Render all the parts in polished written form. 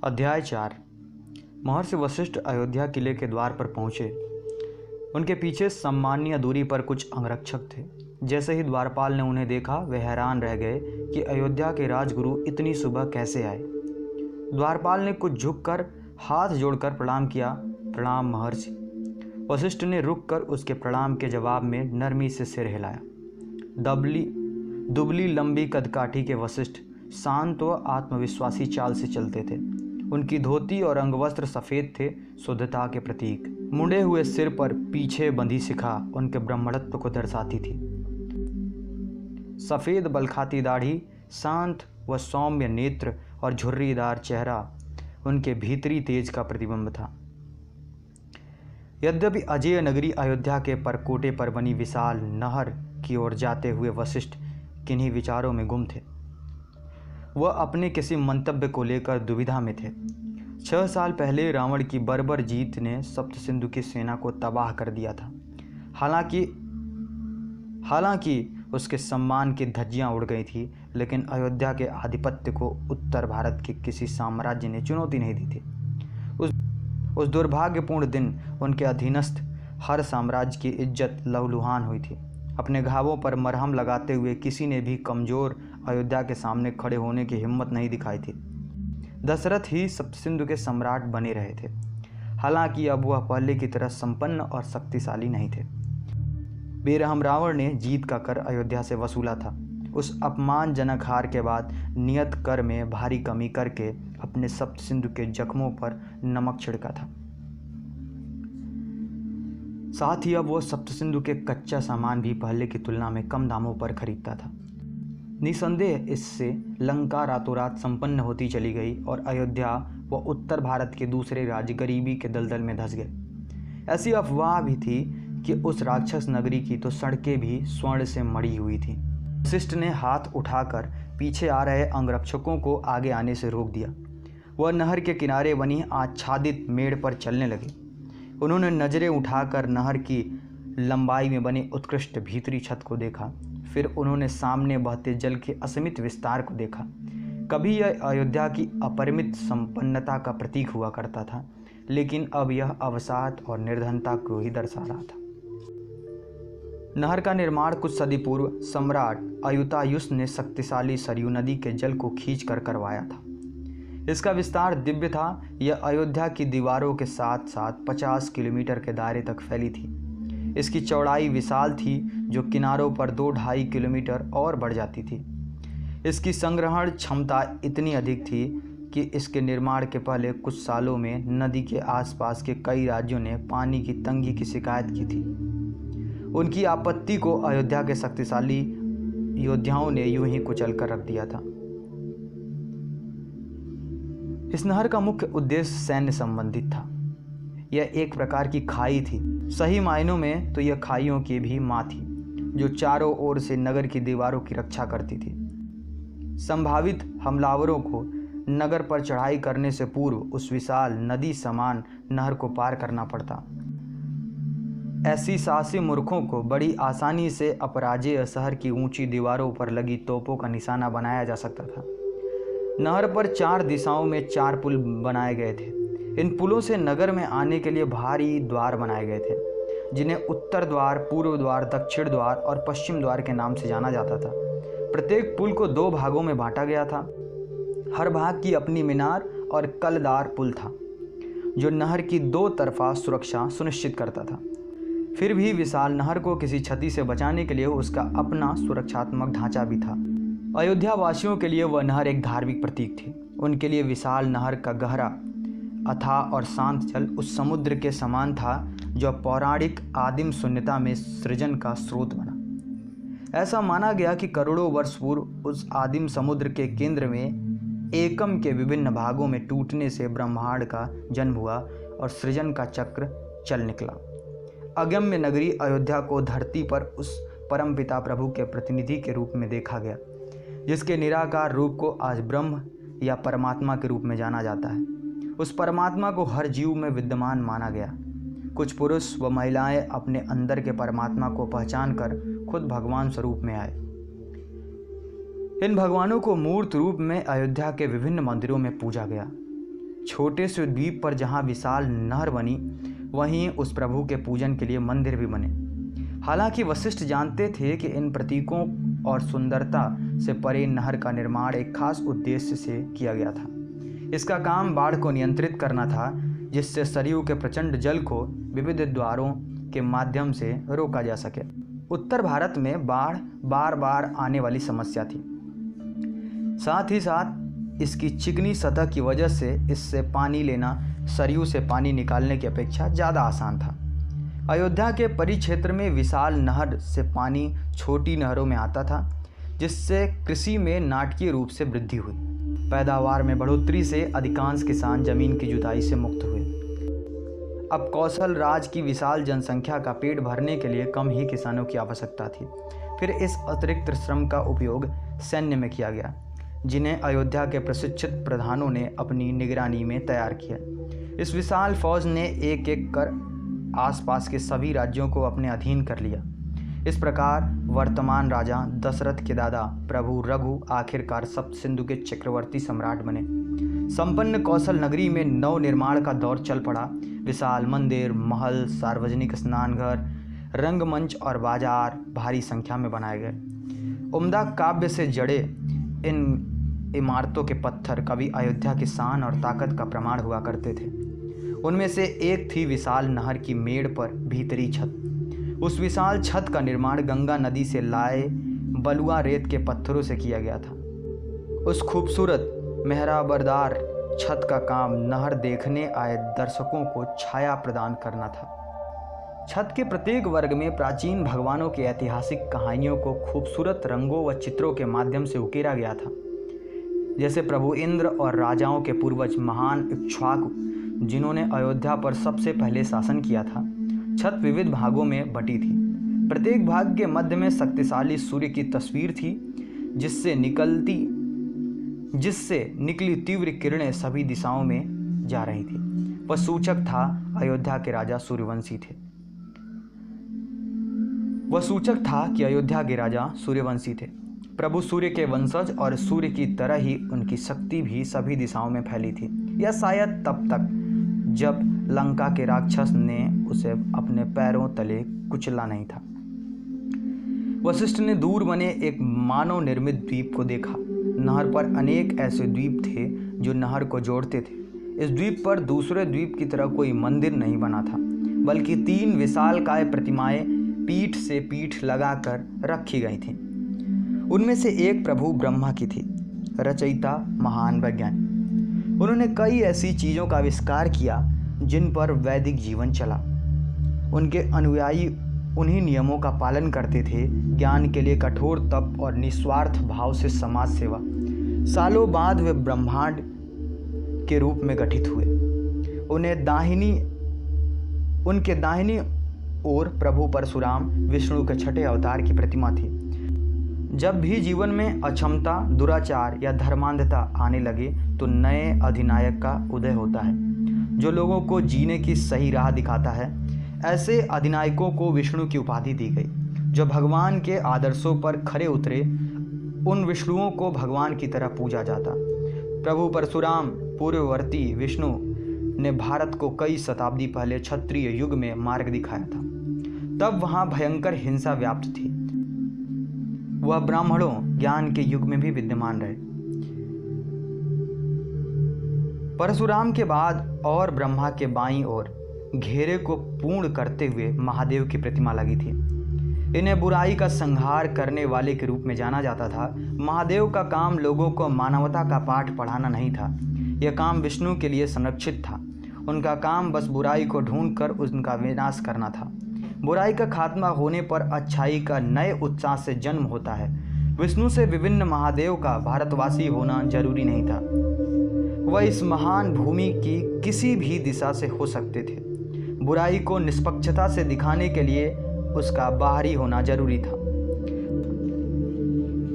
अध्याय 4। महर्षि वशिष्ठ अयोध्या किले के द्वार पर पहुंचे। उनके पीछे सम्मानीय दूरी पर कुछ अंगरक्षक थे। जैसे ही द्वारपाल ने उन्हें देखा, वे हैरान रह गए कि अयोध्या के राजगुरु इतनी सुबह कैसे आए। द्वारपाल ने कुछ झुककर हाथ जोड़कर प्रणाम किया। प्रणाम महर्षि। वशिष्ठ ने रुककर उसके प्रणाम के जवाब में नरमी से सिर हिलाया। दुबली लंबी कदकाठी के वशिष्ठ शांत व आत्मविश्वासी चाल से चलते थे। उनकी धोती और अंगवस्त्र सफ़ेद थे, शुद्धता के प्रतीक। मुंडे हुए सिर पर पीछे बंधी शिखा उनके ब्राह्मणत्व को दर्शाती थी। सफ़ेद बलखाती दाढ़ी, शांत व सौम्य नेत्र और झुर्रीदार चेहरा उनके भीतरी तेज का प्रतिबिंब था। यद्यपि अजेय नगरी अयोध्या के परकोटे पर बनी विशाल नहर की ओर जाते हुए वशिष्ठ किन्हीं विचारों में गुम थे। वह अपने किसी मंतव्य को लेकर दुविधा में थे। 6 साल पहले रावण की बर्बर जीत ने सप्तसिंधु की सेना को तबाह कर दिया था। हालांकि उसके सम्मान की धज्जियां उड़ गई थी, लेकिन अयोध्या के आधिपत्य को उत्तर भारत के किसी साम्राज्य ने चुनौती नहीं दी थी। उस दुर्भाग्यपूर्ण दिन उनके अधीनस्थ हर साम्राज्य की इज्जत लहूलुहान हुई थी। अपने घावों पर मरहम लगाते हुए किसी ने भी कमज़ोर अयोध्या के सामने खड़े होने की हिम्मत नहीं दिखाई थी। दशरथ ही सप्तसिंधु के सम्राट बने रहे थे। हालांकि अब वह पहले की तरह संपन्न और शक्तिशाली नहीं थे। बेरहम रावण ने जीत का कर अयोध्या से वसूला था। उस अपमानजनक हार के बाद नियत कर में भारी कमी करके अपने सप्तसिंधु के जख्मों पर नमक छिड़का था। साथ ही अब वो सप्तसिंधु के कच्चा सामान भी पहले की तुलना में कम दामों पर खरीदता था। निसंदेह इससे लंका रातों रात संपन्न होती चली गई और अयोध्या व उत्तर भारत के दूसरे राज्य गरीबी के दलदल में धंस गए। ऐसी अफवाह भी थी कि उस राक्षस नगरी की तो सड़कें भी स्वर्ण से मढ़ी हुई थी। वशिष्ठ ने हाथ उठाकर पीछे आ रहे अंगरक्षकों को आगे आने से रोक दिया। वह नहर के किनारे बनी आच्छादित मेड़ पर चलने लगे। उन्होंने नज़रें उठाकर नहर की लंबाई में बने उत्कृष्ट भीतरी छत को देखा। फिर उन्होंने सामने बहते जल के असीमित विस्तार को देखा। कभी यह अयोध्या की अपरिमित संपन्नता का प्रतीक हुआ करता था, लेकिन अब यह अवसाद और निर्धनता को ही दर्शा रहा था। नहर का निर्माण कुछ सदी पूर्व सम्राट अयुतायुष ने शक्तिशाली सरयू नदी के जल को खींच कर करवाया था। इसका विस्तार दिव्य था। यह अयोध्या की दीवारों के साथ साथ 50 किलोमीटर के दायरे तक फैली थी। इसकी चौड़ाई विशाल थी, जो किनारों पर 2-2.5 किलोमीटर और बढ़ जाती थी। इसकी संग्रहण क्षमता इतनी अधिक थी कि इसके निर्माण के पहले कुछ सालों में नदी के आसपास के कई राज्यों ने पानी की तंगी की शिकायत की थी। उनकी आपत्ति को अयोध्या के शक्तिशाली योद्धाओं ने यूं ही कुचल कर रख दिया था। इस नहर का मुख्य उद्देश्य सैन्य संबंधित था। यह एक प्रकार की खाई थी। सही मायनों में तो यह खाइयों की भी माँ थी, जो चारों ओर से नगर की दीवारों की रक्षा करती थी। संभावित हमलावरों को नगर पर चढ़ाई करने से पूर्व उस विशाल नदी समान नहर को पार करना पड़ता। ऐसी साहसी मूर्खों को बड़ी आसानी से अपराजेय शहर की ऊंची दीवारों पर लगी तोपों का निशाना बनाया जा सकता था। नहर पर 4 दिशाओं में 4 पुल बनाए गए थे। इन पुलों से नगर में आने के लिए भारी द्वार बनाए गए थे, जिन्हें उत्तर द्वार, पूर्व द्वार, दक्षिण द्वार और पश्चिम द्वार के नाम से जाना जाता था। प्रत्येक पुल को 2 भागों में बांटा गया था। हर भाग की अपनी मीनार और कलदार पुल था, जो नहर की 2 तरफा सुरक्षा सुनिश्चित करता था। फिर भी विशाल नहर को किसी क्षति से बचाने के लिए उसका अपना सुरक्षात्मक ढांचा भी था। अयोध्या वासियों के लिए वह नहर एक धार्मिक प्रतीक थी। उनके लिए विशाल नहर का गहरा, अथाह और शांत जल उस समुद्र के समान था जो पौराणिक आदिम शून्यता में सृजन का स्रोत बना। ऐसा माना गया कि करोड़ों वर्ष पूर्व उस आदिम समुद्र के केंद्र में एकम के विभिन्न भागों में टूटने से ब्रह्मांड का जन्म हुआ और सृजन का चक्र चल निकला। अगम्य नगरी अयोध्या को धरती पर उस परमपिता प्रभु के प्रतिनिधि के रूप में देखा गया, जिसके निराकार रूप को आज ब्रह्म या परमात्मा के रूप में जाना जाता है। उस परमात्मा को हर जीव में विद्यमान माना गया। कुछ पुरुष व महिलाएं अपने अंदर के परमात्मा को पहचान कर खुद भगवान स्वरूप में आए। इन भगवानों को मूर्त रूप में अयोध्या के विभिन्न मंदिरों में पूजा गया। छोटे से द्वीप पर जहाँ विशाल नहर बनी, वहीं उस प्रभु के पूजन के लिए मंदिर भी बने। हालांकि वशिष्ठ जानते थे कि इन प्रतीकों और सुंदरता से परे नहर का निर्माण एक खास उद्देश्य से किया गया था। इसका काम बाढ़ को नियंत्रित करना था, जिससे सरयू के प्रचंड जल को विविध द्वारों के माध्यम से रोका जा सके। उत्तर भारत में बाढ़ बार बार आने वाली समस्या थी। साथ ही साथ इसकी चिकनी सतह की वजह से इससे पानी लेना सरयू से पानी निकालने की अपेक्षा ज़्यादा आसान था। अयोध्या के परिक्षेत्र में विशाल नहर से पानी छोटी नहरों में आता था, जिससे कृषि में नाटकीय रूप से वृद्धि हुई। पैदावार में बढ़ोतरी से अधिकांश किसान जमीन की जुताई से मुक्त हुए। अब कौशल राज की विशाल जनसंख्या का पेट भरने के लिए कम ही किसानों की आवश्यकता थी। फिर इस अतिरिक्त श्रम का उपयोग सैन्य में किया गया, जिन्हें अयोध्या के प्रशिक्षित प्रधानों ने अपनी निगरानी में तैयार किया। इस विशाल फौज ने एक एक कर आसपास के सभी राज्यों को अपने अधीन कर लिया। इस प्रकार वर्तमान राजा दशरथ के दादा प्रभु रघु आखिरकार सप्त सिंधु के चक्रवर्ती सम्राट बने। संपन्न कौशल नगरी में नव निर्माण का दौर चल पड़ा। विशाल मंदिर, महल, सार्वजनिक स्नानघर, रंगमंच और बाजार भारी संख्या में बनाए गए। उम्दा काव्य से जड़े इन इमारतों के पत्थर कभी अयोध्या की शान और ताकत का प्रमाण हुआ करते थे। उनमें से एक थी विशाल नहर की मेड़ पर भीतरी छत। उस विशाल छत का निर्माण गंगा नदी से लाए बलुआ रेत के पत्थरों से किया गया था। उस खूबसूरत मेहराबदार छत का काम नहर देखने आए दर्शकों को छाया प्रदान करना था। छत के प्रत्येक वर्ग में प्राचीन भगवानों की ऐतिहासिक कहानियों को खूबसूरत रंगों व चित्रों के माध्यम से उकेरा गया था। जैसे प्रभु इंद्र और राजाओं के पूर्वज महान इक्ष्वाकु, जिन्होंने अयोध्या पर सबसे पहले शासन किया था। छत विविध भागों में बटी थी। प्रत्येक भाग के मध्य में शक्तिशाली सूर्य की तस्वीर थी, जिससे निकली तीव्र किरणें सभी दिशाओं में जा रही थी। वह सूचक था अयोध्या के राजा सूर्यवंशी थे। वह सूचक था कि अयोध्या के राजा सूर्यवंशी थे। प्रभु सूर्य के वंशज और सूर्य की तरह ही उनकी शक्ति भी सभी दिशाओं में फैली थी। यह शायद तब तक जब लंका के राक्षस ने उसे अपने पैरों तले कुचला नहीं था। वशिष्ठ ने दूर बने एक मानव निर्मित द्वीप को देखा। नहर पर अनेक ऐसे द्वीप थे जो नहर को जोड़ते थे। इस द्वीप पर दूसरे द्वीप की तरह कोई मंदिर नहीं बना था, बल्कि 3 विशालकाय प्रतिमाएं पीठ से पीठ लगाकर रखी गई थीं। उनमें से एक प्रभु ब्रह्मा की थी, रचयिता, महान वैज्ञानिक। उन्होंने कई ऐसी चीज़ों का आविष्कार किया जिन पर वैदिक जीवन चला। उनके अनुयायी उन्हीं नियमों का पालन करते थे। ज्ञान के लिए कठोर तप और निस्वार्थ भाव से समाज सेवा। सालों बाद वे ब्रह्मांड के रूप में गठित हुए। उनके दाहिनी ओर प्रभु परशुराम, विष्णु के छठे अवतार की प्रतिमा थी। जब भी जीवन में अक्षमता, दुराचार या धर्मांधता आने लगे तो नए अधिनायक का उदय होता है, जो लोगों को जीने की सही राह दिखाता है। ऐसे अधिनायकों को विष्णु की उपाधि दी गई। जो भगवान के आदर्शों पर खरे उतरे, उन विष्णुओं को भगवान की तरह पूजा जाता। प्रभु परशुराम पूर्ववर्ती विष्णु ने भारत को कई शताब्दी पहले क्षत्रिय युग में मार्ग दिखाया था। तब वहाँ भयंकर हिंसा व्याप्त थी। वह ब्राह्मणों ज्ञान के युग में भी विद्यमान रहे। परशुराम के बाद और ब्रह्मा के बाईं ओर घेरे को पूर्ण करते हुए महादेव की प्रतिमा लगी थी। इन्हें बुराई का संहार करने वाले के रूप में जाना जाता था। महादेव का काम लोगों को मानवता का पाठ पढ़ाना नहीं था। यह काम विष्णु के लिए संरक्षित था। उनका काम बस बुराई को ढूंढकर उनका विनाश करना था। बुराई का खात्मा होने पर अच्छाई का नए उत्साह से जन्म होता है। विष्णु से विभिन्न महादेव का भारतवासी होना जरूरी नहीं था। वह इस महान भूमि की किसी भी दिशा से हो सकते थे। बुराई को निष्पक्षता से दिखाने के लिए उसका बाहरी होना जरूरी था।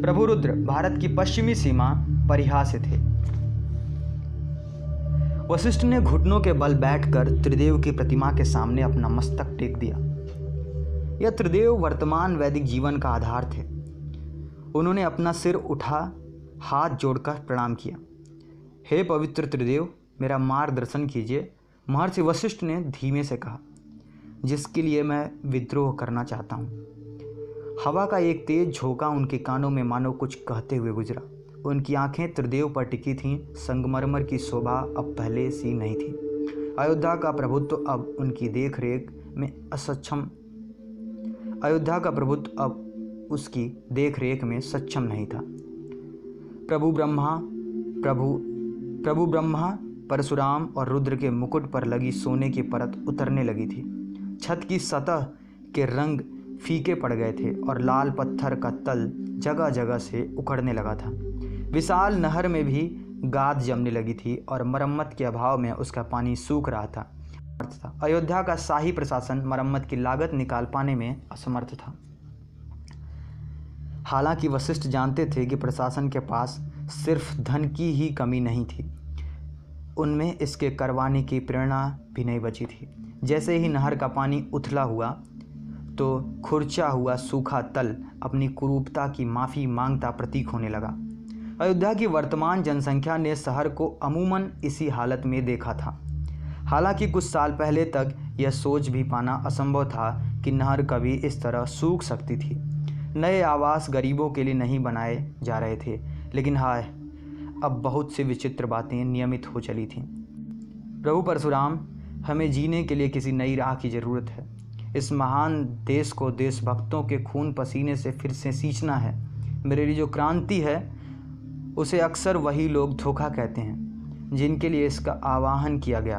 प्रभु रुद्र भारत की पश्चिमी सीमा परिहा से थे। वशिष्ठ ने घुटनों के बल बैठकर त्रिदेव की प्रतिमा के सामने अपना मस्तक टेक दिया। यह त्रिदेव वर्तमान वैदिक जीवन का आधार थे। उन्होंने अपना सिर उठा, हाथ जोड़कर प्रणाम किया। हे पवित्र त्रिदेव, मेरा मार्गदर्शन कीजिए। महर्षि वशिष्ठ ने धीमे से कहा, जिसके लिए मैं विद्रोह करना चाहता हूँ। हवा का एक तेज झोंका उनके कानों में मानो कुछ कहते हुए गुजरा। उनकी आंखें त्रिदेव पर टिकी थीं। संगमरमर की शोभा अब पहले सी नहीं थी। अयोध्या का प्रभुत्व अब उनकी देख रेख में उसकी देख रेख में सक्षम नहीं था। प्रभु ब्रह्मा, परशुराम और रुद्र के मुकुट पर लगी सोने की परत उतरने लगी थी। छत की सतह के रंग फीके पड़ गए थे और लाल पत्थर का तल जगह जगह से उखड़ने लगा था। विशाल नहर में भी गाद जमने लगी थी और मरम्मत के अभाव में उसका पानी सूख रहा था। अयोध्या का शाही प्रशासन मरम्मत की लागत निकाल पाने में असमर्थ था। हालांकि वशिष्ठ जानते थे कि प्रशासन के पास सिर्फ धन की ही कमी नहीं थी, उनमें इसके करवाने की प्रेरणा भी नहीं बची थी। जैसे ही नहर का पानी उथला हुआ तो खुरचा हुआ सूखा तल अपनी कुरूपता की माफ़ी मांगता प्रतीक होने लगा। अयोध्या की वर्तमान जनसंख्या ने शहर को अमूमन इसी हालत में देखा था। हालांकि कुछ साल पहले तक यह सोच भी पाना असंभव था कि नहर कभी इस तरह सूख सकती थी। नए आवास गरीबों के लिए नहीं बनाए जा रहे थे, लेकिन हाय, अब बहुत सी विचित्र बातें नियमित हो चली थीं। प्रभु परशुराम, हमें जीने के लिए किसी नई राह की ज़रूरत है। इस महान देश को देशभक्तों के खून पसीने से फिर से सींचना है। मेरे लिए जो क्रांति है उसे अक्सर वही लोग धोखा कहते हैं जिनके लिए इसका आह्वान किया गया।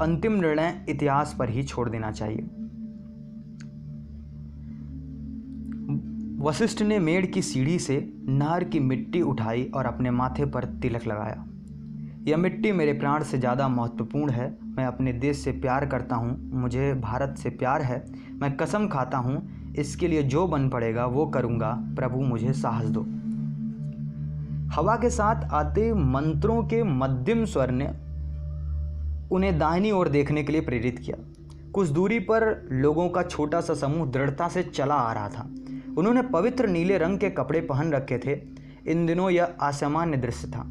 अंतिम निर्णय इतिहास पर ही छोड़ देना चाहिए। वशिष्ठ ने मेड़ की सीढ़ी से नहर की मिट्टी उठाई और अपने माथे पर तिलक लगाया। यह मिट्टी मेरे प्राण से ज़्यादा महत्वपूर्ण है। मैं अपने देश से प्यार करता हूँ, मुझे भारत से प्यार है। मैं कसम खाता हूँ, इसके लिए जो बन पड़ेगा वो करूँगा। प्रभु, मुझे साहस दो। हवा के साथ आते मंत्रों के मध्यम स्वर ने उन्हें दाहिनी ओर देखने के लिए प्रेरित किया। कुछ दूरी पर लोगों का छोटा सा समूह दृढ़ता से चला आ रहा था। उन्होंने पवित्र नीले रंग के कपड़े पहन रखे थे। इन दिनों यह असामान्य दृश्य था।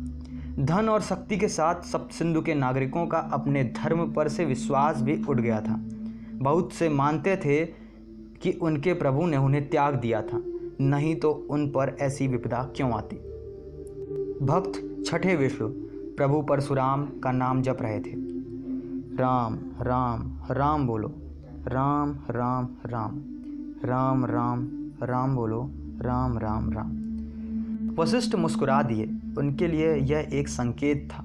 धन और शक्ति के साथ सप्त सिंधु के नागरिकों का अपने धर्म पर से विश्वास भी उठ गया था। बहुत से मानते थे कि उनके प्रभु ने उन्हें त्याग दिया था, नहीं तो उन पर ऐसी विपदा क्यों आती। भक्त छठे विष्णु प्रभु परशुराम का नाम जप रहे थे। राम राम राम बोलो, राम राम राम, राम राम राम बोलो, राम राम राम। वशिष्ठ मुस्कुरा दिए। उनके लिए यह एक संकेत था।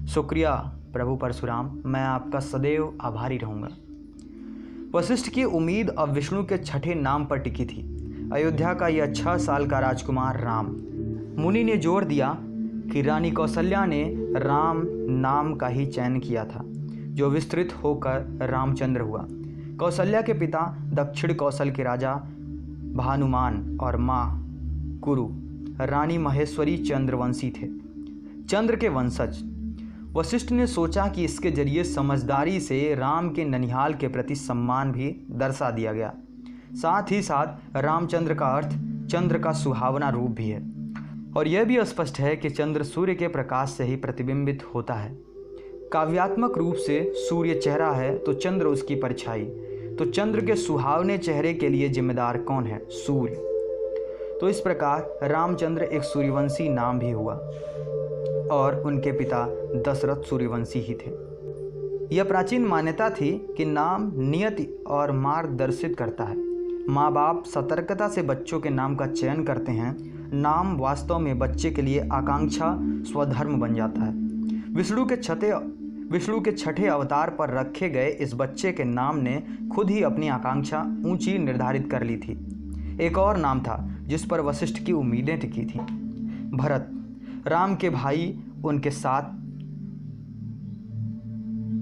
शुक्रिया प्रभु परशुराम, मैं आपका सदैव आभारी रहूँगा। वशिष्ठ की उम्मीद अब विष्णु के छठे नाम पर टिकी थी। अयोध्या का यह 6 साल का राजकुमार राम। मुनि ने जोर दिया कि रानी कौशल्या ने राम नाम का ही चयन किया था, जो विस्तृत होकर रामचंद्र हुआ। कौशल्या के पिता दक्षिण कौशल के राजा भानुमान और माँ कुरु रानी महेश्वरी चंद्रवंशी थे, चंद्र के वंशज। वशिष्ठ ने सोचा कि इसके जरिए समझदारी से राम के ननिहाल के प्रति सम्मान भी दर्शा दिया गया। साथ ही साथ रामचंद्र का अर्थ चंद्र का सुहावना रूप भी है, और यह भी स्पष्ट है कि चंद्र सूर्य के प्रकाश से ही प्रतिबिंबित होता है। काव्यात्मक रूप से सूर्य चेहरा है तो चंद्र उसकी परछाई। तो चंद्र के सुहावने चेहरे के लिए जिम्मेदार कौन है? सूर्य। तो इस प्रकार रामचंद्र एक सूर्यवंशी नाम भी हुआ, और उनके पिता दशरथ सूर्यवंशी ही थे। यह प्राचीन मान्यता थी कि नाम नियति और मार्गदर्शित करता है। माँ बाप सतर्कता से बच्चों के नाम का चयन करते हैं। नाम वास्तव में बच्चे के लिए आकांक्षा स्वधर्म बन जाता है। विष्णु के छठे अवतार पर रखे गए इस बच्चे के नाम ने खुद ही अपनी आकांक्षा ऊंची निर्धारित कर ली थी। एक और नाम था जिस पर वशिष्ठ की उम्मीदें टिकी थीं, भरत। राम के भाई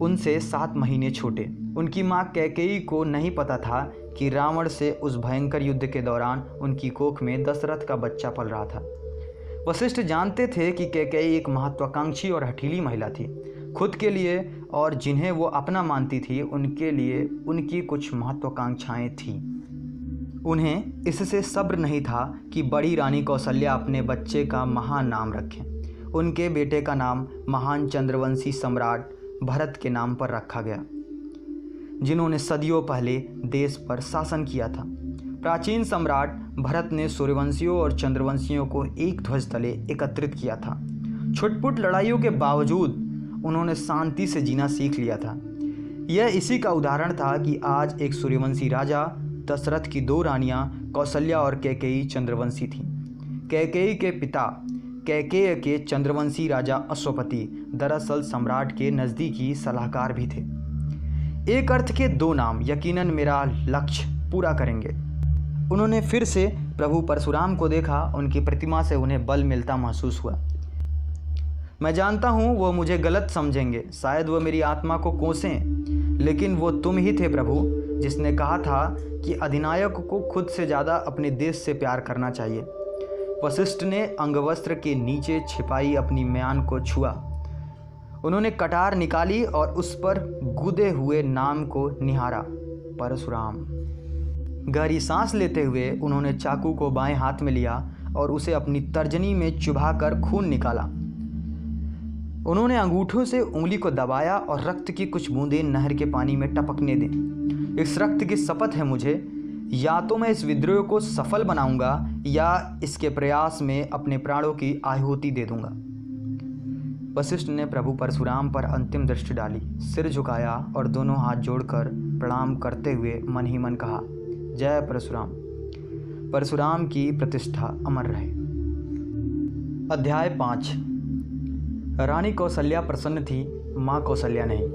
उनसे 7 महीने छोटे। उनकी माँ कैकेयी को नहीं पता था कि रावण से उस भयंकर युद्ध के दौरान उनकी कोख में दशरथ का बच्चा पल रहा था। वशिष्ठ जानते थे कि कैकेयी एक महत्वाकांक्षी और हठीली महिला थी। खुद के लिए और जिन्हें वो अपना मानती थी उनके लिए उनकी कुछ महत्वाकांक्षाएं थीं। उन्हें इससे सब्र नहीं था कि बड़ी रानी कौशल्या अपने बच्चे का महान नाम रखें। उनके बेटे का नाम महान चंद्रवंशी सम्राट भरत के नाम पर रखा गया, जिन्होंने सदियों पहले देश पर शासन किया था। प्राचीन सम्राट भरत ने सूर्यवंशियों और चंद्रवंशियों को एक ध्वज तले एकत्रित किया था। छुटपुट लड़ाइयों के बावजूद उन्होंने शांति से जीना सीख लिया था। यह इसी का उदाहरण था कि आज एक सूर्यवंशी राजा दशरथ की 2 रानियां कौशल्या और कैकेयी चंद्रवंशी थीं। कैकेयी के पिता कैकेय के चंद्रवंशी राजा अश्वपति दरअसल सम्राट के नज़दीकी सलाहकार भी थे। एक अर्थ के 2 नाम यकीनन मेरा लक्ष्य पूरा करेंगे। उन्होंने फिर से प्रभु परशुराम को देखा। उनकी प्रतिमा से उन्हें बल मिलता महसूस हुआ। मैं जानता हूँ वो मुझे गलत समझेंगे, शायद वो मेरी आत्मा को कोसें, लेकिन वो तुम ही थे प्रभु जिसने कहा था कि अधिनायक को खुद से ज़्यादा अपने देश से प्यार करना चाहिए। वशिष्ठ ने अंगवस्त्र के नीचे छिपाई अपनी म्यान को छुआ। उन्होंने कटार निकाली और उस पर गुदे हुए नाम को निहारा, परशुराम। गहरी सांस लेते हुए उन्होंने चाकू को बाएं हाथ में लिया और उसे अपनी तर्जनी में चुभाकर खून निकाला। उन्होंने अंगूठों से उंगली को दबाया और रक्त की कुछ बूंदें नहर के पानी में टपकने दें। इस रक्त की शपथ है मुझे, या तो मैं इस विद्रोह को सफल बनाऊंगा या इसके प्रयास में अपने प्राणों की आहुति दे दूंगा। वशिष्ठ ने प्रभु परशुराम पर अंतिम दृष्टि डाली, सिर झुकाया और दोनों हाथ जोड़कर प्रणाम करते हुए मन ही मन कहा, जय परशुराम। परशुराम की प्रतिष्ठा अमर रहे। अध्याय 5। रानी कौशल्या प्रसन्न थी, माँ कौशल्या नहीं।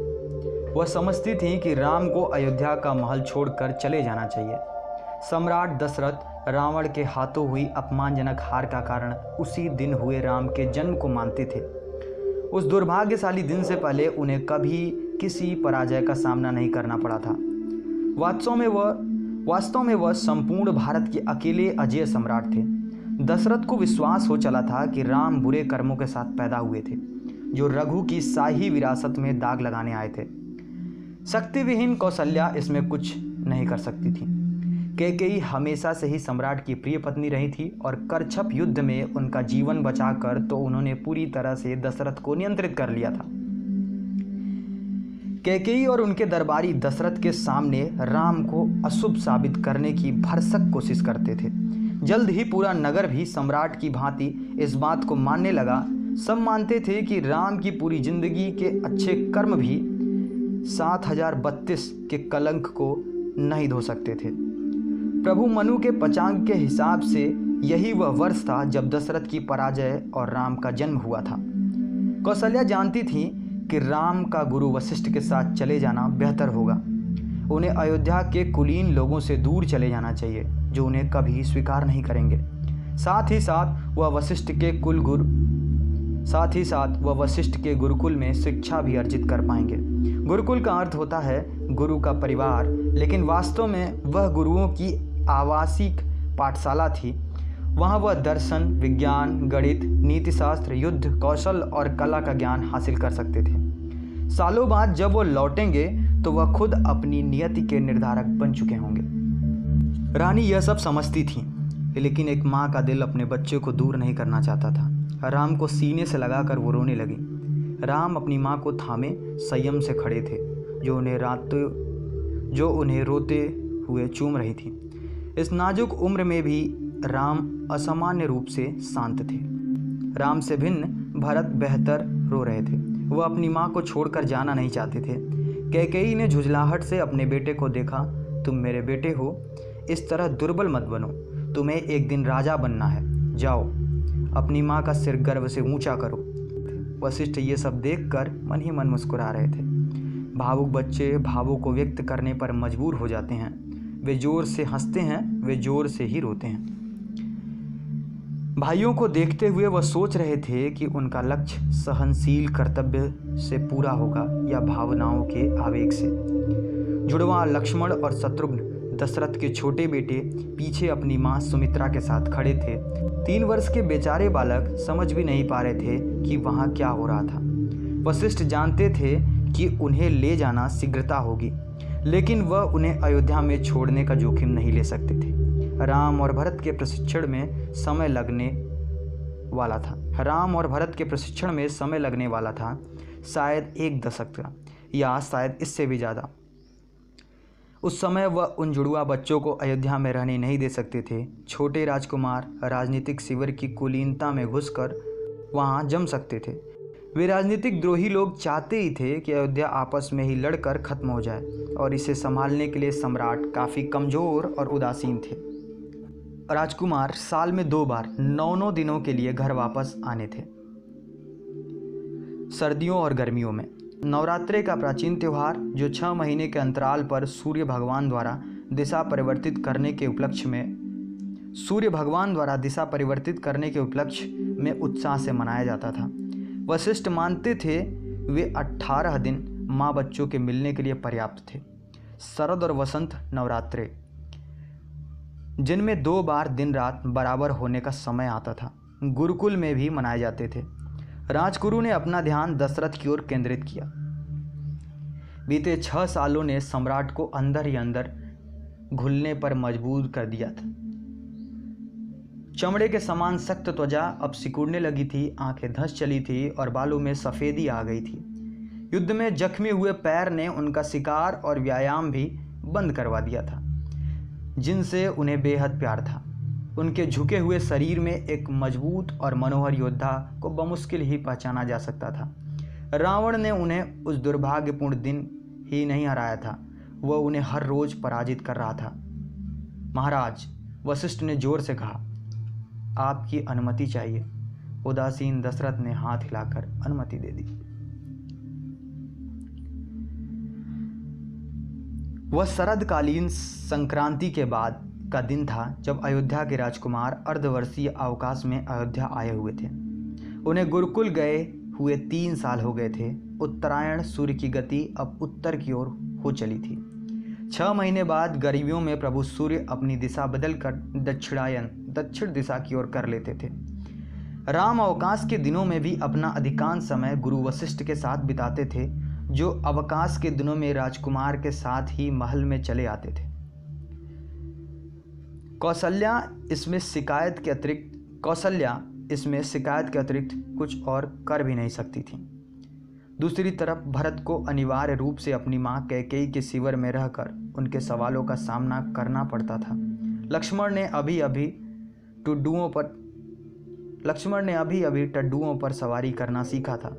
वह समझती थी कि राम को अयोध्या का महल छोड़कर चले जाना चाहिए। सम्राट दशरथ रावण के हाथों हुई अपमानजनक हार का कारण उसी दिन हुए राम के जन्म को मानते थे। उस दुर्भाग्यशाली दिन से पहले उन्हें कभी किसी पराजय का सामना नहीं करना पड़ा था। वास्तव में वह संपूर्ण भारत के अकेले अजेय सम्राट थे। दशरथ को विश्वास हो चला था कि राम बुरे कर्मों के साथ पैदा हुए थे, जो रघु की शाही विरासत में दाग लगाने आए थे। शक्तिविहीन कौशल्या इसमें कुछ नहीं कर सकती थी। कैकेयी हमेशा से ही सम्राट की प्रिय पत्नी रही थी और करछप युद्ध में उनका जीवन बचाकर तो उन्होंने पूरी तरह से दशरथ को नियंत्रित कर लिया था। कैकेयी और उनके दरबारी दशरथ के सामने राम को अशुभ साबित करने की भरसक कोशिश करते थे। जल्द ही पूरा नगर भी सम्राट की भांति इस बात को मानने लगा। सब मानते थे कि राम की पूरी जिंदगी के अच्छे कर्म भी 7032 के कलंक को नहीं धो सकते थे। प्रभु मनु के पंचांग के हिसाब से यही वह वर्ष था जब दशरथ की पराजय और राम का जन्म हुआ था। कौशल्या जानती थी कि राम का गुरु वशिष्ठ के साथ चले जाना बेहतर होगा। उन्हें अयोध्या के कुलीन लोगों से दूर चले जाना चाहिए, जो उन्हें कभी स्वीकार नहीं करेंगे। साथ ही साथ वह वशिष्ठ के गुरुकुल में शिक्षा भी अर्जित कर पाएंगे। गुरुकुल का अर्थ होता है गुरु का परिवार, लेकिन वास्तव में वह गुरुओं की आवासिक पाठशाला थी। वहाँ वह दर्शन, विज्ञान, गणित, नीतिशास्त्र, युद्ध कौशल और कला का ज्ञान हासिल कर सकते थे। सालों बाद जब वो लौटेंगे तो वह खुद अपनी नियति के निर्धारक बन चुके होंगे। रानी यह सब समझती थी, लेकिन एक माँ का दिल अपने बच्चे को दूर नहीं करना चाहता था। राम को सीने से लगाकर वो रोने लगी। राम अपनी माँ को थामे संयम से खड़े थे, जो उन्हें रोते हुए चूम रही थी। इस नाजुक उम्र में भी राम असामान्य रूप से शांत थे। राम से भिन्न भरत बेहतर रो रहे थे। वह अपनी माँ को छोड़कर जाना नहीं चाहते थे। कैकेयी ने झुंझलाहट से अपने बेटे को देखा। तुम मेरे बेटे हो, इस तरह दुर्बल मत बनो। तुम्हें एक दिन राजा बनना है। जाओ, अपनी माँ का सिर गर्व से ऊंचा करो। वशिष्ठ ये सब देखकर मन ही मन मुस्कुरा रहे थे। भावुक बच्चे भावों को व्यक्त करने पर मजबूर हो जाते हैं। वे जोर से हंसते हैं, वे जोर से ही रोते हैं। भाइयों को देखते हुए वह सोच रहे थे कि उनका लक्ष्य सहनशील कर्तव्य से पूरा होगा या भावनाओं के आवेग से। जुड़वा लक्ष्मण और शत्रुघ्न दशरथ के छोटे बेटे पीछे अपनी मां सुमित्रा के साथ खड़े थे। 3 वर्ष के बेचारे बालक समझ भी नहीं पा रहे थे कि वहां क्या हो रहा था। वशिष्ठ जानते थे कि उन्हें ले जाना शीघ्रता होगी, लेकिन वह उन्हें अयोध्या में छोड़ने का जोखिम नहीं ले सकते थे। राम और भरत के प्रशिक्षण में समय लगने वाला था। राम और भरत के प्रशिक्षण में समय लगने वाला था, शायद 1 दशक का, या शायद इससे भी ज़्यादा। उस समय वह उन जुड़वा बच्चों को अयोध्या में रहने नहीं दे सकते थे। छोटे राजकुमार राजनीतिक शिविर की कुलीनता में घुसकर वहां जम सकते थे। वे राजनीतिक द्रोही लोग चाहते ही थे कि अयोध्या आपस में ही लड़कर खत्म हो जाए, और इसे संभालने के लिए सम्राट काफ़ी कमज़ोर और उदासीन थे। राजकुमार साल में 2 बार 9-9 दिनों के लिए घर वापस आने थे, सर्दियों और गर्मियों में। नवरात्रे का प्राचीन त्यौहार, जो 6 महीने के अंतराल पर सूर्य भगवान द्वारा दिशा परिवर्तित करने के उपलक्ष्य में उत्साह से मनाया जाता था। वशिष्ठ मानते थे वे 18 दिन माँ बच्चों के मिलने के लिए पर्याप्त थे। शरद और वसंत नवरात्रे, जिनमें 2 बार दिन रात बराबर होने का समय आता था, गुरुकुल में भी मनाए जाते थे। राजगुरु ने अपना ध्यान दशरथ की ओर केंद्रित किया। बीते 6 सालों ने सम्राट को अंदर ही अंदर घुलने पर मजबूर कर दिया था। चमड़े के समान सख्त त्वचा अब सिकुड़ने लगी थी, आंखें धंस चली थी और बालों में सफ़ेदी आ गई थी। युद्ध में जख्मी हुए पैर ने उनका शिकार और व्यायाम भी बंद करवा दिया था, जिनसे उन्हें बेहद प्यार था। उनके झुके हुए शरीर में एक मजबूत और मनोहर योद्धा को बमुश्किल ही पहचाना जा सकता था। रावण ने उन्हें उस दुर्भाग्यपूर्ण दिन ही नहीं हराया था, वह उन्हें हर रोज पराजित कर रहा था। महाराज, वशिष्ठ ने जोर से कहा, आपकी अनुमति चाहिए। उदासीन दशरथ ने हाथ हिलाकर अनुमति दे दी। वह शरदकालीन संक्रांति के बाद का दिन था, जब अयोध्या के राजकुमार अर्धवर्षीय अवकाश में अयोध्या आए हुए थे। उन्हें गुरुकुल गए हुए 3 साल हो गए थे। उत्तरायण सूर्य की गति अब उत्तर की ओर हो चली थी। 6 महीने बाद गर्मियों में प्रभु सूर्य अपनी दिशा बदलकर दक्षिण दिशा की ओर कर लेते थे। राम अवकाश के दिनों में भी अपना अधिकांश समय गुरु वशिष्ठ के साथ बिताते थे, जो अवकाश के दिनों में राजकुमार के साथ ही महल में चले आते थे। कौशल्या इसमें शिकायत के अतिरिक्त कुछ और कर भी नहीं सकती थी। दूसरी तरफ भरत को अनिवार्य रूप से अपनी मां कैकेयी के शिविर में रहकर उनके सवालों का सामना करना पड़ता था। लक्ष्मण ने अभी अभी टड्डुओं पर सवारी करना सीखा था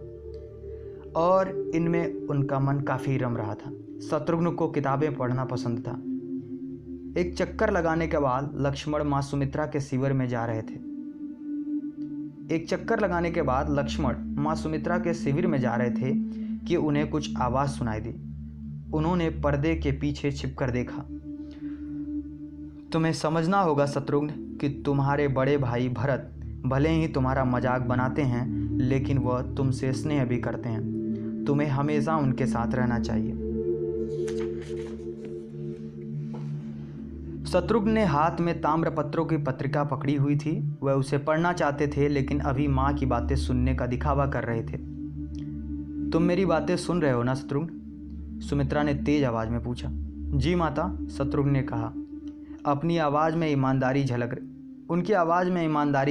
और इनमें उनका मन काफ़ी रम रहा था। शत्रुघ्न को किताबें पढ़ना पसंद था। एक चक्कर लगाने के बाद लक्ष्मण माँ सुमित्रा के शिविर में जा रहे थे कि उन्हें कुछ आवाज़ सुनाई दी। उन्होंने पर्दे के पीछे छिपकर देखा। तुम्हें समझना होगा शत्रुघ्न कि तुम्हारे बड़े भाई भरत भले ही तुम्हारा मजाक बनाते हैं, लेकिन वह तुमसे स्नेह भी करते हैं। तुम्हें हमेशा उनके साथ रहना चाहिए। शत्रुघ्न ने हाथ में ताम्रपत्रों की पत्रिका पकड़ी हुई थी। वह उसे पढ़ना चाहते थे, लेकिन अभी माँ की बातें सुनने का दिखावा कर रहे थे। तुम मेरी बातें सुन रहे हो ना शत्रुघ्न? सुमित्रा ने तेज आवाज में पूछा। जी माता, शत्रुघ्न ने कहा। उनकी आवाज़ में ईमानदारी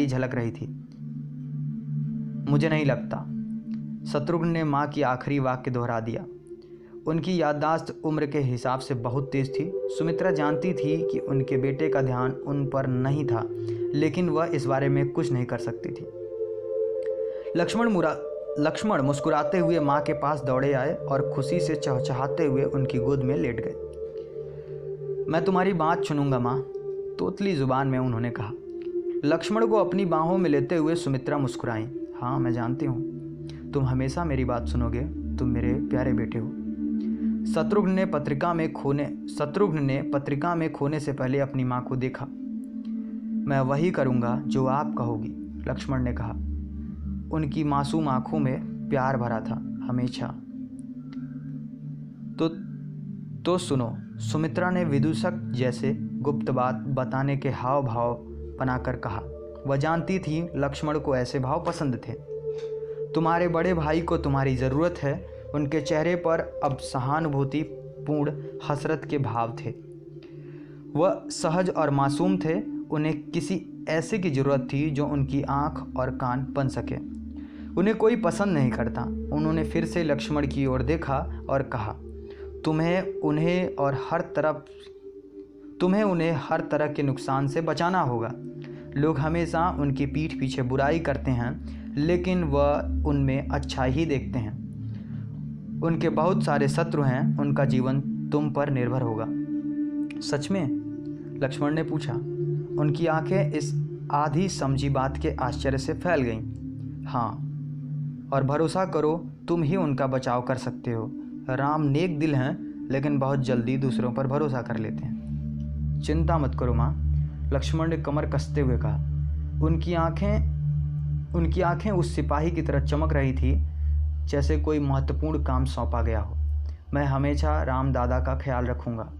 झलक रही थी। मुझे नहीं लगता। शत्रुघ्न ने माँ की आखिरी वाक्य दोहरा दिया। उनकी याददाश्त उम्र के हिसाब से बहुत तेज थी। सुमित्रा जानती थी कि उनके बेटे का ध्यान उन पर नहीं था, लेकिन वह इस बारे में कुछ नहीं कर सकती थी। लक्ष्मण मुस्कुराते हुए माँ के पास दौड़े आए और खुशी से चहचहाते हुए उनकी गोद में लेट गए। मैं तुम्हारी बात सुनूंगा माँ, तोतली जुबान में उन्होंने कहा। लक्ष्मण को अपनी बाहों में लेते हुए सुमित्रा मुस्कुराई। हाँ, मैं जानती हूँ, तुम हमेशा मेरी बात सुनोगे। तुम मेरे प्यारे बेटे हो। शत्रुघ्न ने पत्रिका में खोने से पहले अपनी माँ को देखा। मैं वही करूँगा जो आप कहोगी, लक्ष्मण ने कहा। उनकी मासूम आंखों में प्यार भरा था, हमेशा। तो सुनो, सुमित्रा ने विदूषक जैसे गुप्त बात बताने के हाव भाव बनाकर कहा। वह जानती थी लक्ष्मण को ऐसे भाव पसंद थे। तुम्हारे बड़े भाई को तुम्हारी ज़रूरत है। उनके चेहरे पर अब सहानुभूति पूर्ण हसरत के भाव थे। वह सहज और मासूम थे। उन्हें किसी ऐसे की ज़रूरत थी जो उनकी आँख और कान बन सके। उन्हें कोई पसंद नहीं करता। उन्होंने फिर से लक्ष्मण की ओर देखा और कहा, तुम्हें उन्हें हर तरह के नुकसान से बचाना होगा। लोग हमेशा उनकी पीठ पीछे बुराई करते हैं, लेकिन वह उनमें अच्छा ही देखते हैं। उनके बहुत सारे शत्रु हैं, उनका जीवन तुम पर निर्भर होगा। सच में? लक्ष्मण ने पूछा। उनकी आंखें इस आधी समझी बात के आश्चर्य से फैल गईं। हाँ, और भरोसा करो, तुम ही उनका बचाव कर सकते हो। राम नेक दिल हैं, लेकिन बहुत जल्दी दूसरों पर भरोसा कर लेते हैं। चिंता मत करो माँ, लक्ष्मण ने कमर कसते हुए कहा। उनकी आंखें उस सिपाही की तरह चमक रही थी जैसे कोई महत्वपूर्ण काम सौंपा गया हो। मैं हमेशा राम दादा का ख्याल रखूंगा।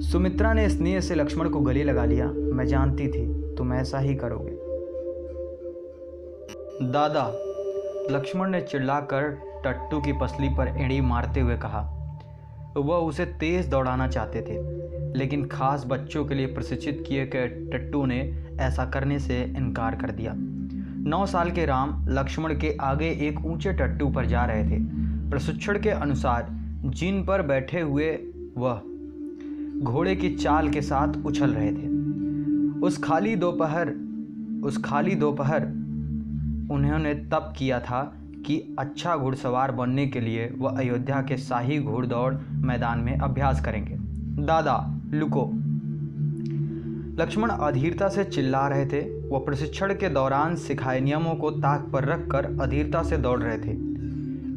सुमित्रा ने स्नेह से लक्ष्मण को गले लगा लिया। मैं जानती थी तुम ऐसा ही करोगे। दादा, लक्ष्मण ने चिल्लाकर टट्टू की पसली पर एड़ी मारते हुए कहा। वह उसे तेज दौड़ाना चाहते थे, लेकिन खास बच्चों के लिए प्रशिक्षित किए गए टट्टू ने ऐसा करने से इनकार कर दिया। 9 साल के राम लक्ष्मण के आगे एक ऊंचे टट्टू पर जा रहे थे। प्रशिक्षण के अनुसार जिन पर बैठे हुए वह घोड़े की चाल के साथ उछल रहे थे। उस खाली दोपहर उन्होंने तब किया था कि अच्छा घुड़सवार बनने के लिए वह अयोध्या के शाही घोड़दौड़ मैदान में अभ्यास करेंगे। दादा, लुको! लक्ष्मण अधीरता से चिल्ला रहे थे। वह प्रशिक्षण के दौरान सिखाए नियमों को ताक पर रखकर अधीरता से दौड़ रहे थे।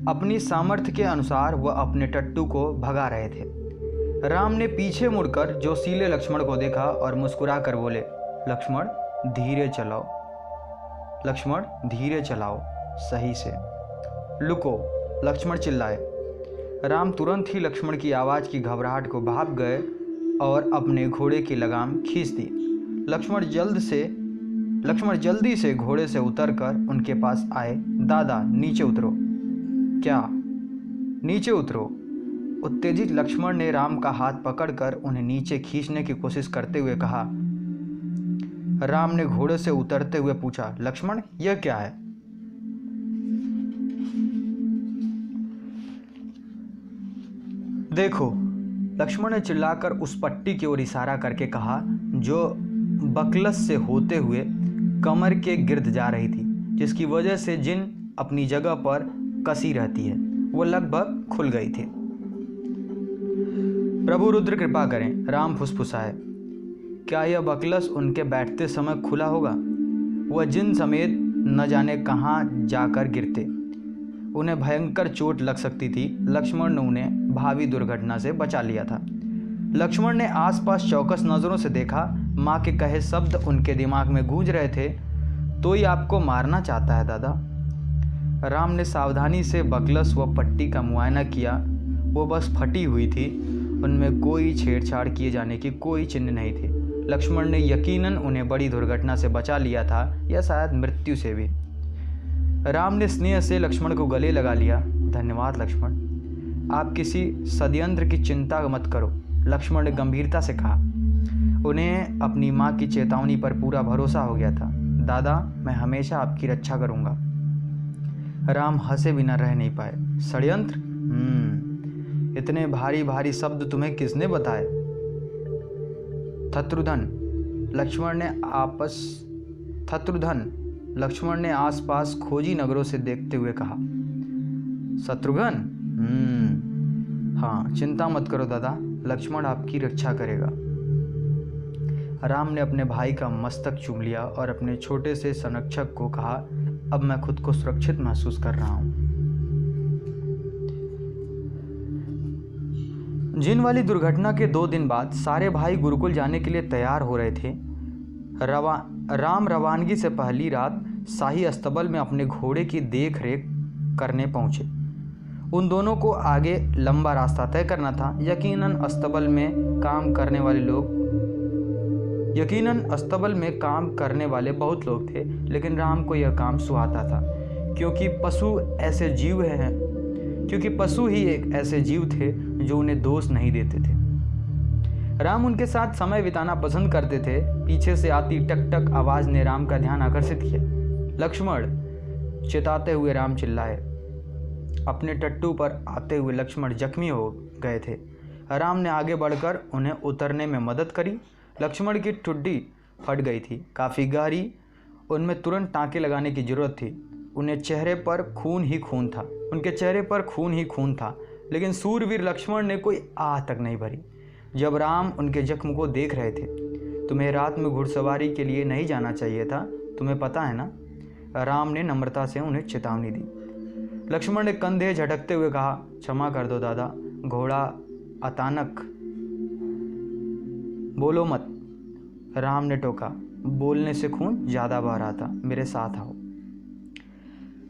अपनी सामर्थ्य के अनुसार वह अपने टट्टू को भगा रहे थे। राम ने पीछे मुड़कर जोशीले लक्ष्मण को देखा और मुस्कुरा कर बोले, लक्ष्मण धीरे चलाओ, लक्ष्मण धीरे चलाओ, सही से। लुको! लक्ष्मण चिल्लाए। राम तुरंत ही लक्ष्मण की आवाज़ की घबराहट को भाप गए और अपने घोड़े की लगाम खींच दी। लक्ष्मण जल्दी से घोड़े से उतरकर उनके पास आए। दादा, नीचे उतरो। क्या? नीचे उतरो। उत्तेजित लक्ष्मण ने राम का हाथ पकड़कर उन्हें नीचे खींचने की कोशिश करते हुए कहा। राम ने घोड़े से उतरते हुए पूछा, लक्ष्मण यह क्या है? देखो, लक्ष्मण ने चिल्लाकर उस पट्टी की ओर इशारा करके कहा जो बकलस से होते हुए कमर के गिर्द जा रही थी, जिसकी वजह से जिन अपनी जगह पर कसी रहती है वो लगभग खुल गई थी। प्रभु रुद्र कृपा करें, राम फुसफुसाए। क्या यह बकलस उनके बैठते समय खुला होगा? वह जिन समेत न जाने कहाँ जाकर गिरते। उन्हें भयंकर चोट लग सकती थी। लक्ष्मण ने उन्हें भावी दुर्घटना से बचा लिया था। लक्ष्मण ने आसपास चौकस नज़रों से देखा। माँ के कहे शब्द उनके दिमाग में गूंज रहे थे। तो ही आपको मारना चाहता है दादा। राम ने सावधानी से बकलस व पट्टी का मुआयना किया। वो बस फटी हुई थी, उनमें कोई छेड़छाड़ किए जाने की कोई चिन्ह नहीं थे। लक्ष्मण ने यकीनन उन्हें बड़ी दुर्घटना से बचा लिया था, या शायद मृत्यु से भी। राम ने स्नेह से लक्ष्मण को गले लगा लिया। धन्यवाद लक्ष्मण, आप किसी षड्यंत्र की चिंता मत करो, लक्ष्मण ने गंभीरता से कहा। उन्हें अपनी माँ की चेतावनी पर पूरा भरोसा हो गया था। दादा, मैं हमेशा आपकी रक्षा करूँगा। राम हंसे बिना रह नहीं पाए। षड्यंत्र? इतने भारी भारी शब्द तुम्हें किसने बताए? लक्ष्मण ने आसपास खोजी नगरों से देखते हुए कहा। शत्रुघ्न? हाँ, चिंता मत करो दादा, लक्ष्मण आपकी रक्षा करेगा। राम ने अपने भाई का मस्तक चूम लिया और अपने छोटे से संरक्षक को कहा, अब मैं खुद को सुरक्षित महसूस कर रहा हूँ। जिन वाली दुर्घटना के 2 दिन बाद सारे भाई गुरुकुल जाने के लिए तैयार हो रहे थे। राम रवानगी से पहली रात शाही अस्तबल में अपने घोड़े की देख रेख करने पहुंचे। उन दोनों को आगे लंबा रास्ता तय करना था। यकीनन अस्तबल में काम करने वाले बहुत लोग थे, लेकिन राम को यह काम सुहाता था, क्योंकि पशु ही एक ऐसे जीव थे जो उन्हें दोष नहीं देते थे। राम उनके साथ समय बिताना पसंद करते थे। पीछे से आती टक टक आवाज ने राम का ध्यान आकर्षित किया। लक्ष्मण, चिताते हुए राम चिल्लाए। अपने टट्टू पर आते हुए लक्ष्मण जख्मी हो गए थे। राम ने आगे बढ़कर उन्हें उतरने में मदद करी। लक्ष्मण की ठुड्डी फट गई थी, काफ़ी गहरी। उनमें तुरंत टाँके लगाने की जरूरत थी। उनके चेहरे पर खून ही खून था, लेकिन सूरवीर लक्ष्मण ने कोई आह तक नहीं भरी। जब राम उनके जख्म को देख रहे थे, तुम्हें रात में घुड़सवारी के लिए नहीं जाना चाहिए था, तुम्हें पता है ना? राम ने नम्रता से उन्हें चेतावनी दी। लक्ष्मण ने कंधे झटकते हुए कहा, क्षमा कर दो दादा, घोड़ा अचानक। बोलो मत, राम ने टोका। बोलने से खून ज़्यादा बह रहा था। मेरे साथ आओ।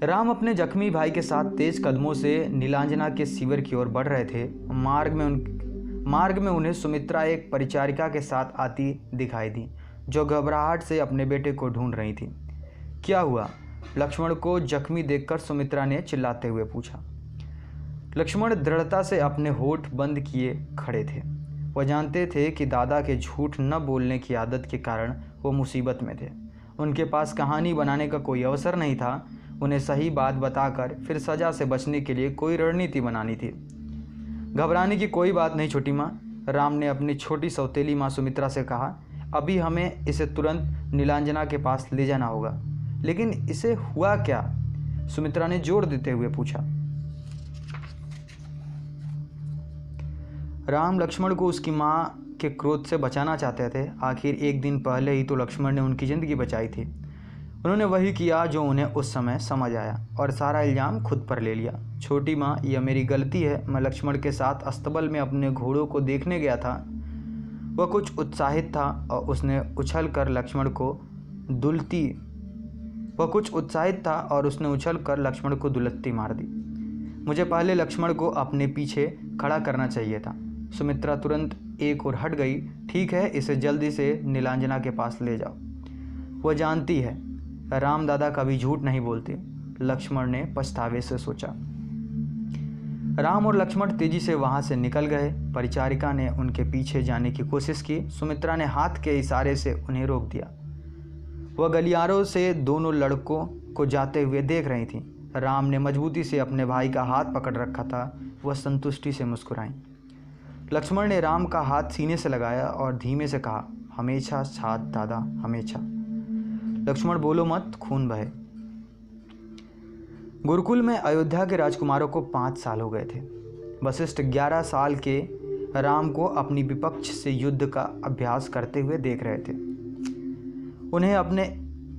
राम अपने जख्मी भाई के साथ तेज कदमों से नीलांजना के शिविर की ओर बढ़ रहे थे। मार्ग में उन्हें सुमित्रा एक परिचारिका के साथ आती दिखाई दी, जो घबराहट से अपने बेटे को ढूंढ रही थी। क्या हुआ? लक्ष्मण को जख्मी देखकर सुमित्रा ने चिल्लाते हुए पूछा। लक्ष्मण दृढ़ता से अपने होठ बंद किए खड़े थे। वह जानते थे कि दादा के झूठ न बोलने की आदत के कारण वो मुसीबत में थे। उनके पास कहानी बनाने का कोई अवसर नहीं था। उन्हें सही बात बताकर फिर सज़ा से बचने के लिए कोई रणनीति बनानी थी। घबराने की कोई बात नहीं छोटी माँ, राम ने अपनी छोटी सौतेली माँ सुमित्रा से कहा। अभी हमें इसे तुरंत नीलांजना के पास ले जाना होगा। लेकिन इसे हुआ क्या? सुमित्रा ने जोर देते हुए पूछा। राम लक्ष्मण को उसकी माँ के क्रोध से बचाना चाहते थे। आखिर एक दिन पहले ही तो लक्ष्मण ने उनकी ज़िंदगी बचाई थी। उन्होंने वही किया जो उन्हें उस समय समझ आया और सारा इल्ज़ाम खुद पर ले लिया। छोटी माँ, यह मेरी गलती है। मैं लक्ष्मण के साथ अस्तबल में अपने घोड़ों को देखने गया था। वह कुछ उत्साहित था और उसने उछल कर लक्ष्मण को दुलत्ती मार दी। मुझे पहले लक्ष्मण को अपने पीछे खड़ा करना चाहिए था। सुमित्रा तुरंत एक ओर हट गई। ठीक है, इसे जल्दी से नीलांजना के पास ले जाओ। वह जानती है राम दादा कभी झूठ नहीं बोलते, लक्ष्मण ने पछतावे से सोचा। राम और लक्ष्मण तेजी से वहां से निकल गए। परिचारिका ने उनके पीछे जाने की कोशिश की। सुमित्रा ने हाथ के इशारे से उन्हें रोक दिया। वह गलियारों से दोनों लड़कों को जाते हुए देख रही थी। राम ने मजबूती से अपने भाई का हाथ पकड़ रखा था। वह संतुष्टि से मुस्कुराई। लक्ष्मण ने राम का हाथ सीने से लगाया और धीमे से कहा, हमेशा साथ दादा, हमेशा। लक्ष्मण, बोलो मत, खून बहे। गुरुकुल में अयोध्या के राजकुमारों को 5 साल हो गए थे। वशिष्ठ 11 साल के राम को अपनी विपक्ष से युद्ध का अभ्यास करते हुए देख रहे थे। उन्हें अपने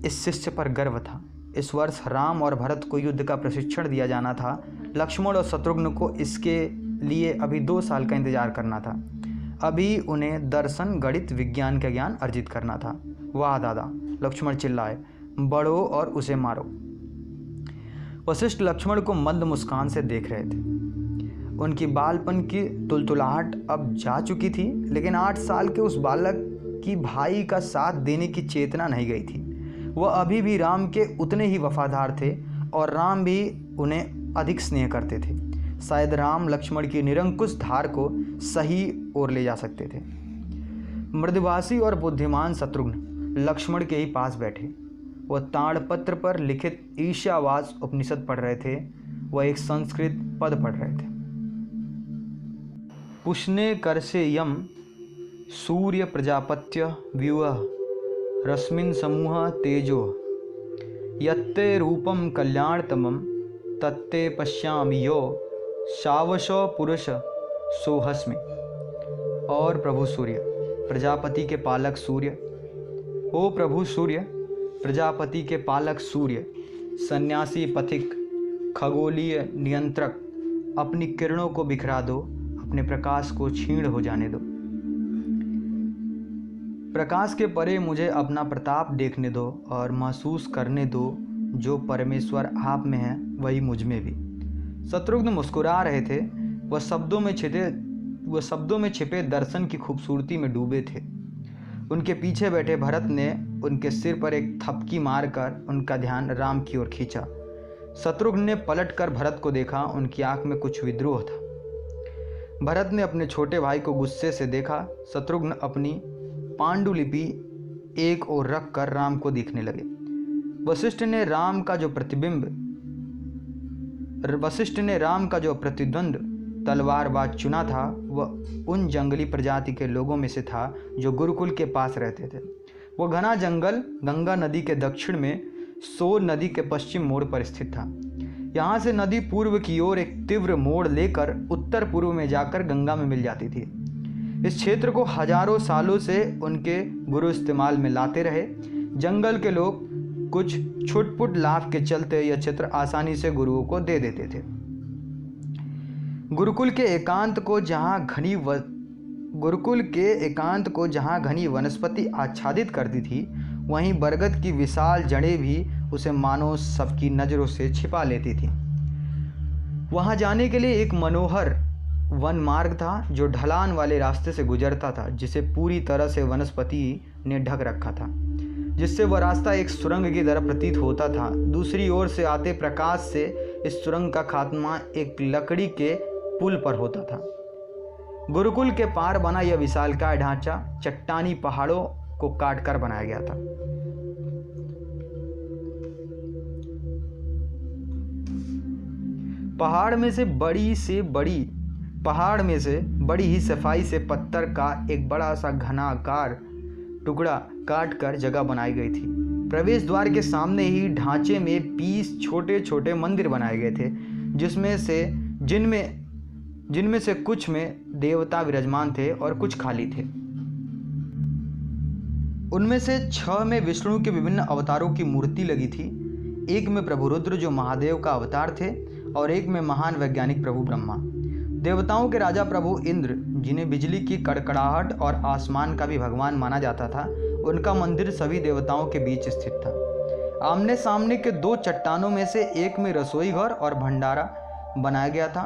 इस शिष्य पर गर्व था। इस वर्ष राम और भरत को युद्ध का प्रशिक्षण दिया जाना था। लक्ष्मण और शत्रुघ्न को इसके लिए अभी 2 साल का इंतजार करना था। अभी उन्हें दर्शन, गणित, विज्ञान का ज्ञान अर्जित करना था। वाह दादा, लक्ष्मण चिल्लाए, बढ़ो और उसे मारो। वशिष्ठ लक्ष्मण को मंद मुस्कान से देख रहे थे। उनकी बालपन की तुलतुलाहट अब जा चुकी थी, लेकिन 8 साल के उस बालक की भाई का साथ देने की चेतना नहीं गई थी। वह अभी भी राम के उतने ही वफादार थे और राम भी उन्हें अधिक स्नेह करते थे। शायद राम लक्ष्मण की निरंकुश धार को सही ओर ले जा सकते थे। मृदुभाषी और बुद्धिमान शत्रुघ्न लक्ष्मण के ही पास बैठे। वह ताड़पत्र पर लिखित ईशावास उपनिषद पढ़ रहे थे। वह एक संस्कृत पद पढ़ रहे थे। पुष्णे करसे यम सूर्य प्रजापत्य व्यूह रश्मिन समूह तेजो यत्ते रूपम कल्याणतमम तत्ते पश्यामि यो शावशो पुरुष सोहस्मि। और प्रभु सूर्य, प्रजापति के पालक सूर्य, ओ प्रभु सूर्य, प्रजापति के पालक सूर्य, सन्यासी पथिक, खगोलीय नियंत्रक, अपनी किरणों को बिखरा दो, अपने प्रकाश को क्षीण हो जाने दो। प्रकाश के परे मुझे अपना प्रताप देखने दो और महसूस करने दो, जो परमेश्वर आप में है वही मुझ में भी। शत्रुघ्न मुस्कुरा रहे थे। वह शब्दों में छिपे दर्शन की खूबसूरती में डूबे थे। उनके पीछे बैठे भरत ने उनके सिर पर एक थपकी मारकर उनका ध्यान राम की ओर खींचा। शत्रुघ्न ने पलटकर भरत को देखा। उनकी आंख में कुछ विद्रोह था। भरत ने अपने छोटे भाई को गुस्से से देखा। शत्रुघ्न अपनी पांडुलिपि एक ओर रख कर राम को देखने लगे। वशिष्ठ ने राम का जो प्रतिद्वंद तलवारबाज चुना था वह उन जंगली प्रजाति के लोगों में से था जो गुरुकुल के पास रहते थे। वह घना जंगल गंगा नदी के दक्षिण में सोर नदी के पश्चिम मोड़ पर स्थित था। यहाँ से नदी पूर्व की ओर एक तीव्र मोड़ लेकर उत्तर पूर्व में जाकर गंगा में मिल जाती थी। इस क्षेत्र को हजारों सालों से उनके गुरु इस्तेमाल में लाते रहे। जंगल के लोग कुछ छुटपुट लाभ के चलते यह क्षेत्र आसानी से गुरुओं को दे देते थे। गुरुकुल के एकांत को जहाँ घनी वनस्पति आच्छादित करती थी, वहीं बरगद की विशाल जड़ें भी उसे मानो सबकी नज़रों से छिपा लेती थी। वहाँ जाने के लिए एक मनोहर वन मार्ग था जो ढलान वाले रास्ते से गुजरता था, जिसे पूरी तरह से वनस्पति ने ढक रखा था, जिससे वह रास्ता एक सुरंग की तरह प्रतीत होता था। दूसरी ओर से आते प्रकाश से इस सुरंग का खात्मा एक लकड़ी के पुल पर होता था। गुरुकुल के पार बना यह विशालकाय ढांचा चट्टानी पहाड़ों को काटकर बनाया गया था। पहाड़ में से बड़ी ही सफाई से पत्थर का एक बड़ा सा घनाकार टुकड़ा काटकर जगह बनाई गई थी। प्रवेश द्वार के सामने ही ढांचे में 20 छोटे छोटे मंदिर बनाए गए थे, जिनमें से कुछ में देवता विराजमान थे और कुछ खाली थे। उनमें से 6 में विष्णु के विभिन्न अवतारों की मूर्ति लगी थी। एक में प्रभु रुद्र जो महादेव का अवतार थे और एक में महान वैज्ञानिक प्रभु ब्रह्मा। देवताओं के राजा प्रभु इंद्र, जिन्हें बिजली की कड़कड़ाहट और आसमान का भी भगवान माना जाता था, उनका मंदिर सभी देवताओं के बीच स्थित था। आमने सामने के 2 चट्टानों में से एक में रसोई घर और भंडारा बनाया गया था,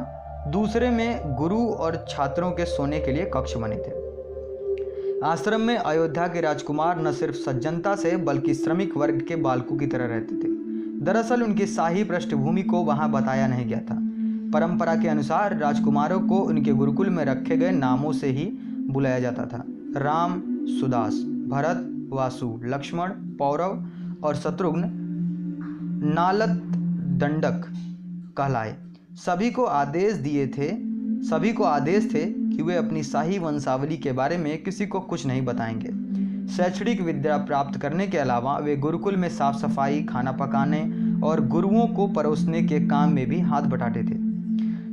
दूसरे में गुरु और छात्रों के सोने के लिए कक्ष बने थे। आश्रम में अयोध्या के राजकुमार न सिर्फ सज्जनता से बल्कि श्रमिक वर्ग के बालकों की तरह रहते थे। दरअसल उनकी शाही पृष्ठभूमि को वहां बताया नहीं गया था। परंपरा के अनुसार राजकुमारों को उनके गुरुकुल में रखे गए नामों से ही बुलाया जाता था। राम सुदास, भरत वासु, लक्ष्मण पौरव और शत्रुघ्न नालत दंडक कहलाए। सभी को आदेश थे कि वे अपनी शाही वंशावली के बारे में किसी को कुछ नहीं बताएंगे। शैक्षणिक विद्या प्राप्त करने के अलावा वे गुरुकुल में साफ सफाई, खाना पकाने और गुरुओं को परोसने के काम में भी हाथ बटाते थे।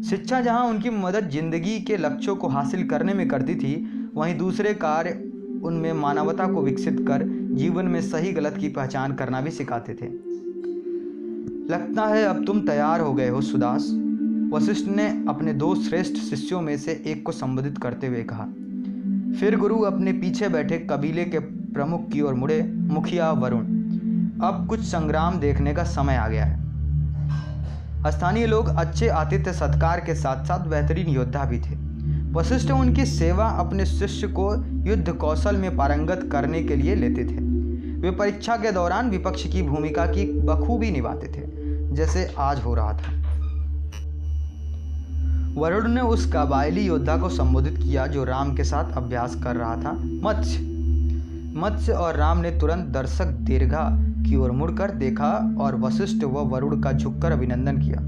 शिक्षा जहां उनकी मदद जिंदगी के लक्ष्यों को हासिल करने में करती थी, वहीं दूसरे कार्य उनमें मानवता को विकसित कर जीवन में सही गलत की पहचान करना भी सिखाते थे। लगता है अब तुम तैयार हो गए हो सुदास, वशिष्ठ ने अपने 2 श्रेष्ठ शिष्यों में से एक को संबोधित करते हुए कहा। फिर गुरु अपने पीछे बैठे कबीले के प्रमुख की ओर मुड़े। मुखिया वरुण, अब कुछ संग्राम देखने का समय आ गया है। स्थानीय लोग अच्छे आतिथ्य सत्कार के साथ साथ बेहतरीन योद्धा भी थे। वशिष्ठ उनकी सेवा अपने शिष्य को युद्ध कौशल में पारंगत करने के लिए लेते थे। वे परीक्षा के दौरान विपक्ष की भूमिका की बखूबी निभाते थे, जैसे आज हो रहा था। वरुण ने उस कबायली योद्धा को संबोधित किया जो राम के साथ अभ्यास कर रहा था। मत्स्य और राम ने तुरंत दर्शक दीर्घा की ओर मुड़कर देखा और वशिष्ठ व वरुण का झुककर अभिनंदन किया।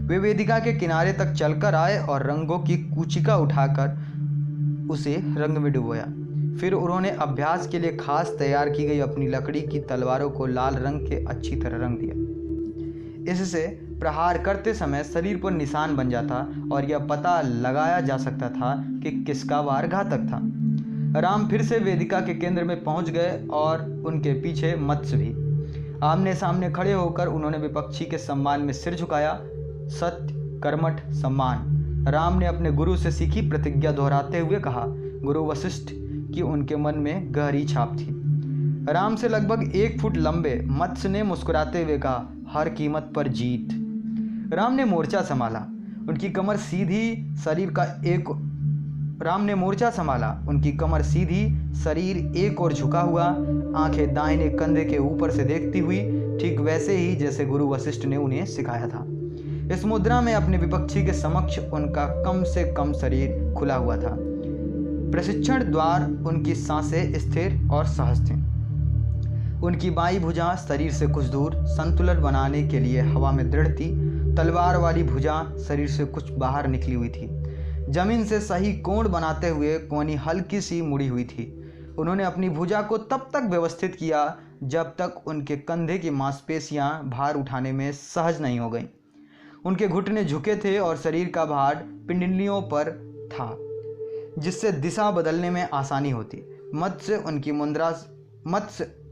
वे वेदिका के किनारे तक चलकर आए और रंगों की कूचिका उठाकर उसे रंग में डुबोया। फिर उन्होंने अभ्यास के लिए खास तैयार की गई अपनी लकड़ी की तलवारों को लाल रंग के अच्छी तरह रंग दिया। इससे प्रहार करते समय शरीर पर निशान बन जाता और यह पता लगाया जा सकता था कि किसका वार घातक था। राम फिर से वेदिका के केंद्र में पहुंच गए और उनके पीछे मत्स्य भी। आमने सामने खड़े होकर उन्होंने विपक्षी के सम्मान में सिर झुकाया। सत्य, कर्मठ, सम्मान। राम ने अपने गुरु से सीखी प्रतिज्ञा दोहराते हुए कहा। गुरु वशिष्ठ की उनके मन में गहरी छाप थी। राम से लगभग 1 फुट लंबे मत्स्य ने मुस्कुराते हुए कहा, हर कीमत पर जीत। राम ने मोर्चा संभाला। उनकी कमर सीधी, शरीर एक ओर झुका हुआ, आंखें दाहिने कंधे के ऊपर से देखती हुई, ठीक वैसे ही जैसे गुरु वशिष्ठ ने उन्हें सिखाया था। इस मुद्रा में अपने विपक्षी के समक्ष उनका कम से कम शरीर खुला हुआ था। प्रशिक्षण द्वार उनकी सांसें स्थिर और सहज थीं। उनकी बाईं भुजा शरीर से कुछ दूर संतुलन बनाने के लिए हवा में दृढ़ थी। तलवार वाली भुजा शरीर से कुछ बाहर निकली हुई थी। जमीन से सही कोण बनाते हुए कोहनी हल्की सी मुड़ी हुई थी। उन्होंने अपनी भुजा को तब तक व्यवस्थित किया जब तक उनके कंधे की मांसपेशियां भार उठाने में सहज नहीं हो गईं। उनके घुटने झुके थे और शरीर का भार पिंडलियों पर था, जिससे दिशा बदलने में आसानी होती। मत्स्य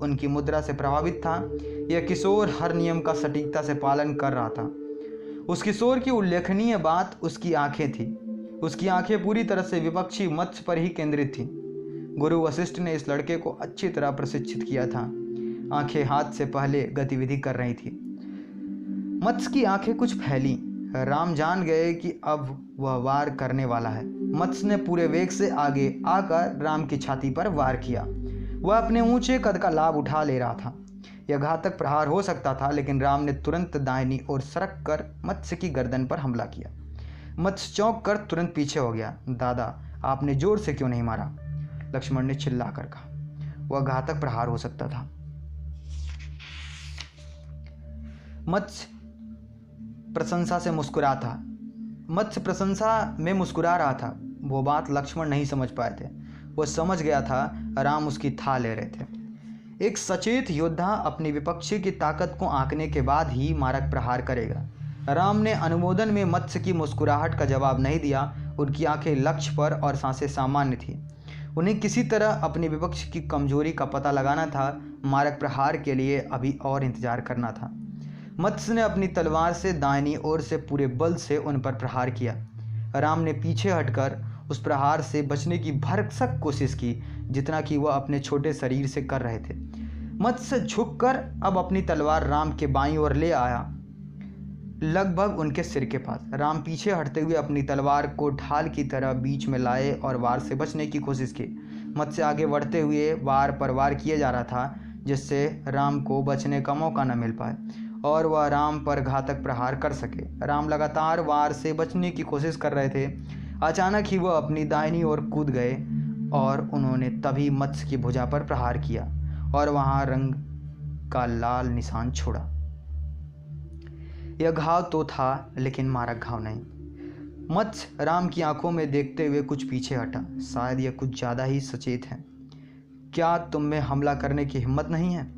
उनकी मुद्रा से प्रभावित था। यह किशोर हर नियम का सटीकता से पालन कर रहा था। उस किशोर की उल्लेखनीय बात उसकी आंखें थी। उसकी आंखें पूरी तरह से विपक्षी मत्स्य पर ही केंद्रित थीं। गुरु वशिष्ठ ने इस लड़के को अच्छी तरह प्रशिक्षित किया था। आंखें हाथ से पहले गतिविधि कर रही थी। मत्स्य की आंखें कुछ फैली। राम जान गए कि अब वह वार करने वाला है। मत्स्य ने पूरे वेग से आगे आकर राम की छाती पर वार किया। वह अपने ऊंचे कद का लाभ उठा ले रहा था। यह घातक प्रहार हो सकता था, लेकिन राम ने तुरंत दाहिनी ओर सरक कर मत्स्य की गर्दन पर हमला किया। मत्स्य चौंक कर तुरंत पीछे हो गया। दादा, आपने जोर से क्यों नहीं मारा? लक्ष्मण ने चिल्लाकर कहा। वह घातक प्रहार हो सकता था। मत्स्य प्रशंसा में मुस्कुरा रहा था। वो बात लक्ष्मण नहीं समझ पाए थे। वो समझ गया था राम उसकी था ले रहे थे। एक सचेत योद्धा अपनी विपक्षी की ताकत को आंकने के बाद ही मारक प्रहार करेगा। राम ने अनुमोदन में मत्स्य की मुस्कुराहट का जवाब नहीं दिया। उनकी आंखें लक्ष्य पर और सांसें सामान्य थी। उन्हें किसी तरह अपने विपक्ष की कमजोरी का पता लगाना था। मारक प्रहार के लिए अभी और इंतजार करना था। मत्स्य ने अपनी तलवार से दाहिनी ओर से पूरे बल से उन पर प्रहार किया। राम ने पीछे हटकर उस प्रहार से बचने की भरसक कोशिश की, जितना कि वह अपने छोटे शरीर से कर रहे थे। मत्स्य झुककर अब अपनी तलवार राम के बाईं ओर ले आया, लगभग उनके सिर के पास। राम पीछे हटते हुए अपनी तलवार को ढाल की तरह बीच में लाए और वार से बचने की कोशिश की। मत्स्य आगे बढ़ते हुए वार पर वार किए जा रहा था, जिससे राम को बचने का मौका न मिल पाए और वह राम पर घातक प्रहार कर सके। राम लगातार वार से बचने की कोशिश कर रहे थे। अचानक ही वह अपनी दाहिनी ओर कूद गए और उन्होंने तभी मत्स्य की भुजा पर प्रहार किया और वहां रंग का लाल निशान छोड़ा। यह घाव तो था, लेकिन मारक घाव नहीं। मत्स्य राम की आंखों में देखते हुए कुछ पीछे हटा। शायद यह कुछ ज़्यादा ही सचेत है। क्या तुम में हमला करने की हिम्मत नहीं है?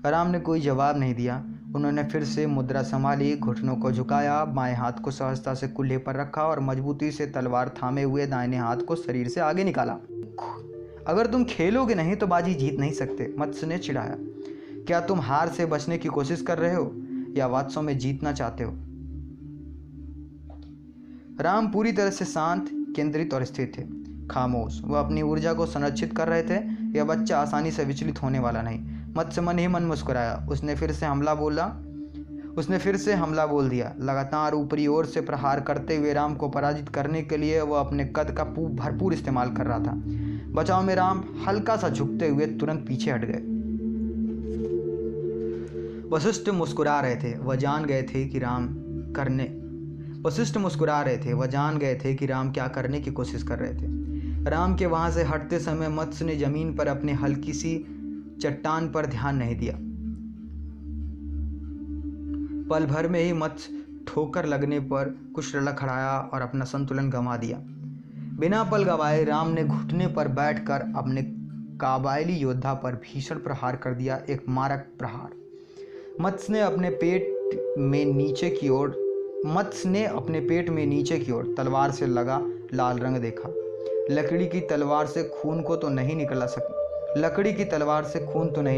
राम ने कोई जवाब नहीं दिया। उन्होंने फिर से मुद्रा संभाली, घुटनों को झुकाया, बाएं हाथ को सहजता से कुल्हे पर रखा और मजबूती से तलवार थामे हुए दाहिने हाथ को शरीर से आगे निकाला। अगर तुम खेलोगे नहीं तो बाजी जीत नहीं सकते, मत्स्य ने चिढ़ाया। क्या तुम हार से बचने की कोशिश कर रहे हो या वास्तव में जीतना चाहते हो? राम पूरी तरह से शांत, केंद्रित और स्थिर थे। खामोश, वह अपनी ऊर्जा को संरक्षित कर रहे थे। यह बच्चा आसानी से विचलित होने वाला नहीं। मत्स्य मन ही मन मुस्कुराया। उसने फिर से हमला बोल दिया। लगातार ऊपरी ओर से प्रहार करते हुए राम को पराजित करने के लिए वह अपने कद का भरपूर इस्तेमाल कर रहा था। बचाव में राम हल्का सा झुकते हुए तुरंत पीछे हट गए। वशिष्ठ मुस्कुरा रहे थे। वह जान गए थे कि राम क्या करने की कोशिश कर रहे थे। राम के वहां से हटते समय मत्स्य ने जमीन पर अपने हल्की सी चट्टान पर ध्यान नहीं दिया। पल भर में ही मत्स्य ठोकर लगने पर कुछ लड़खड़ाया और अपना संतुलन गंवा दिया। बिना पल गवाए राम ने घुटने पर बैठकर अपने काबाइली योद्धा पर भीषण प्रहार कर दिया, एक मारक प्रहार। मत्स्य ने अपने पेट में नीचे की ओर तलवार से लगा लाल रंग देखा। लकड़ी की तलवार से खून तो नहीं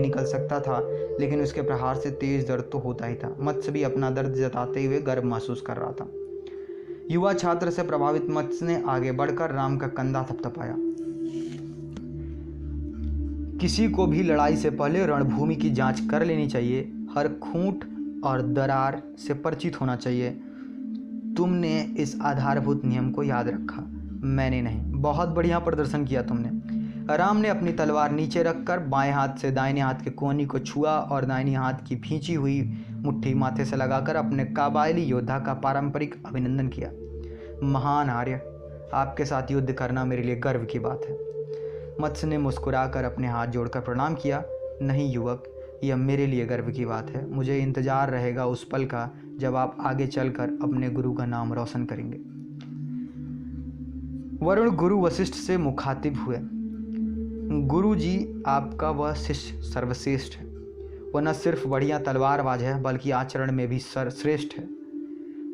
निकल सकता था, लेकिन उसके प्रहार से तेज दर्द तो होता ही था। मत्स्य भी अपना दर्द जताते हुए गर्व महसूस कर रहा था। युवा छात्र से प्रभावित मत्स्य ने आगे बढ़कर राम का कंधा थपथपाया। किसी को भी लड़ाई से पहले रणभूमि की जांच कर लेनी चाहिए, हर खूंट और दरार से परिचित होना चाहिए। तुमने इस आधारभूत नियम को याद रखा, मैंने नहीं। बहुत बढ़िया प्रदर्शन किया तुमने। राम ने अपनी तलवार नीचे रखकर बाएं हाथ से दाहिने हाथ के कोहनी को छुआ और दाहिने हाथ की भींची हुई मुट्ठी माथे से लगाकर अपने काबाइली योद्धा का पारंपरिक अभिनंदन किया। महान आर्य, आपके साथ युद्ध करना मेरे लिए गर्व की बात है। मत्स्य ने मुस्कुराकर अपने हाथ जोड़कर प्रणाम किया। नहीं युवक, यह मेरे लिए गर्व की बात है। मुझे इंतजार रहेगा उस पल का जब आप आगे चलकर अपने गुरु का नाम रोशन करेंगे। वरुण गुरु वशिष्ठ से मुखातिब हुए। गुरु जी, आपका वह शिष्य सर्वश्रेष्ठ है। वह न सिर्फ बढ़िया तलवारबाज है बल्कि आचरण में भी सर्वश्रेष्ठ है।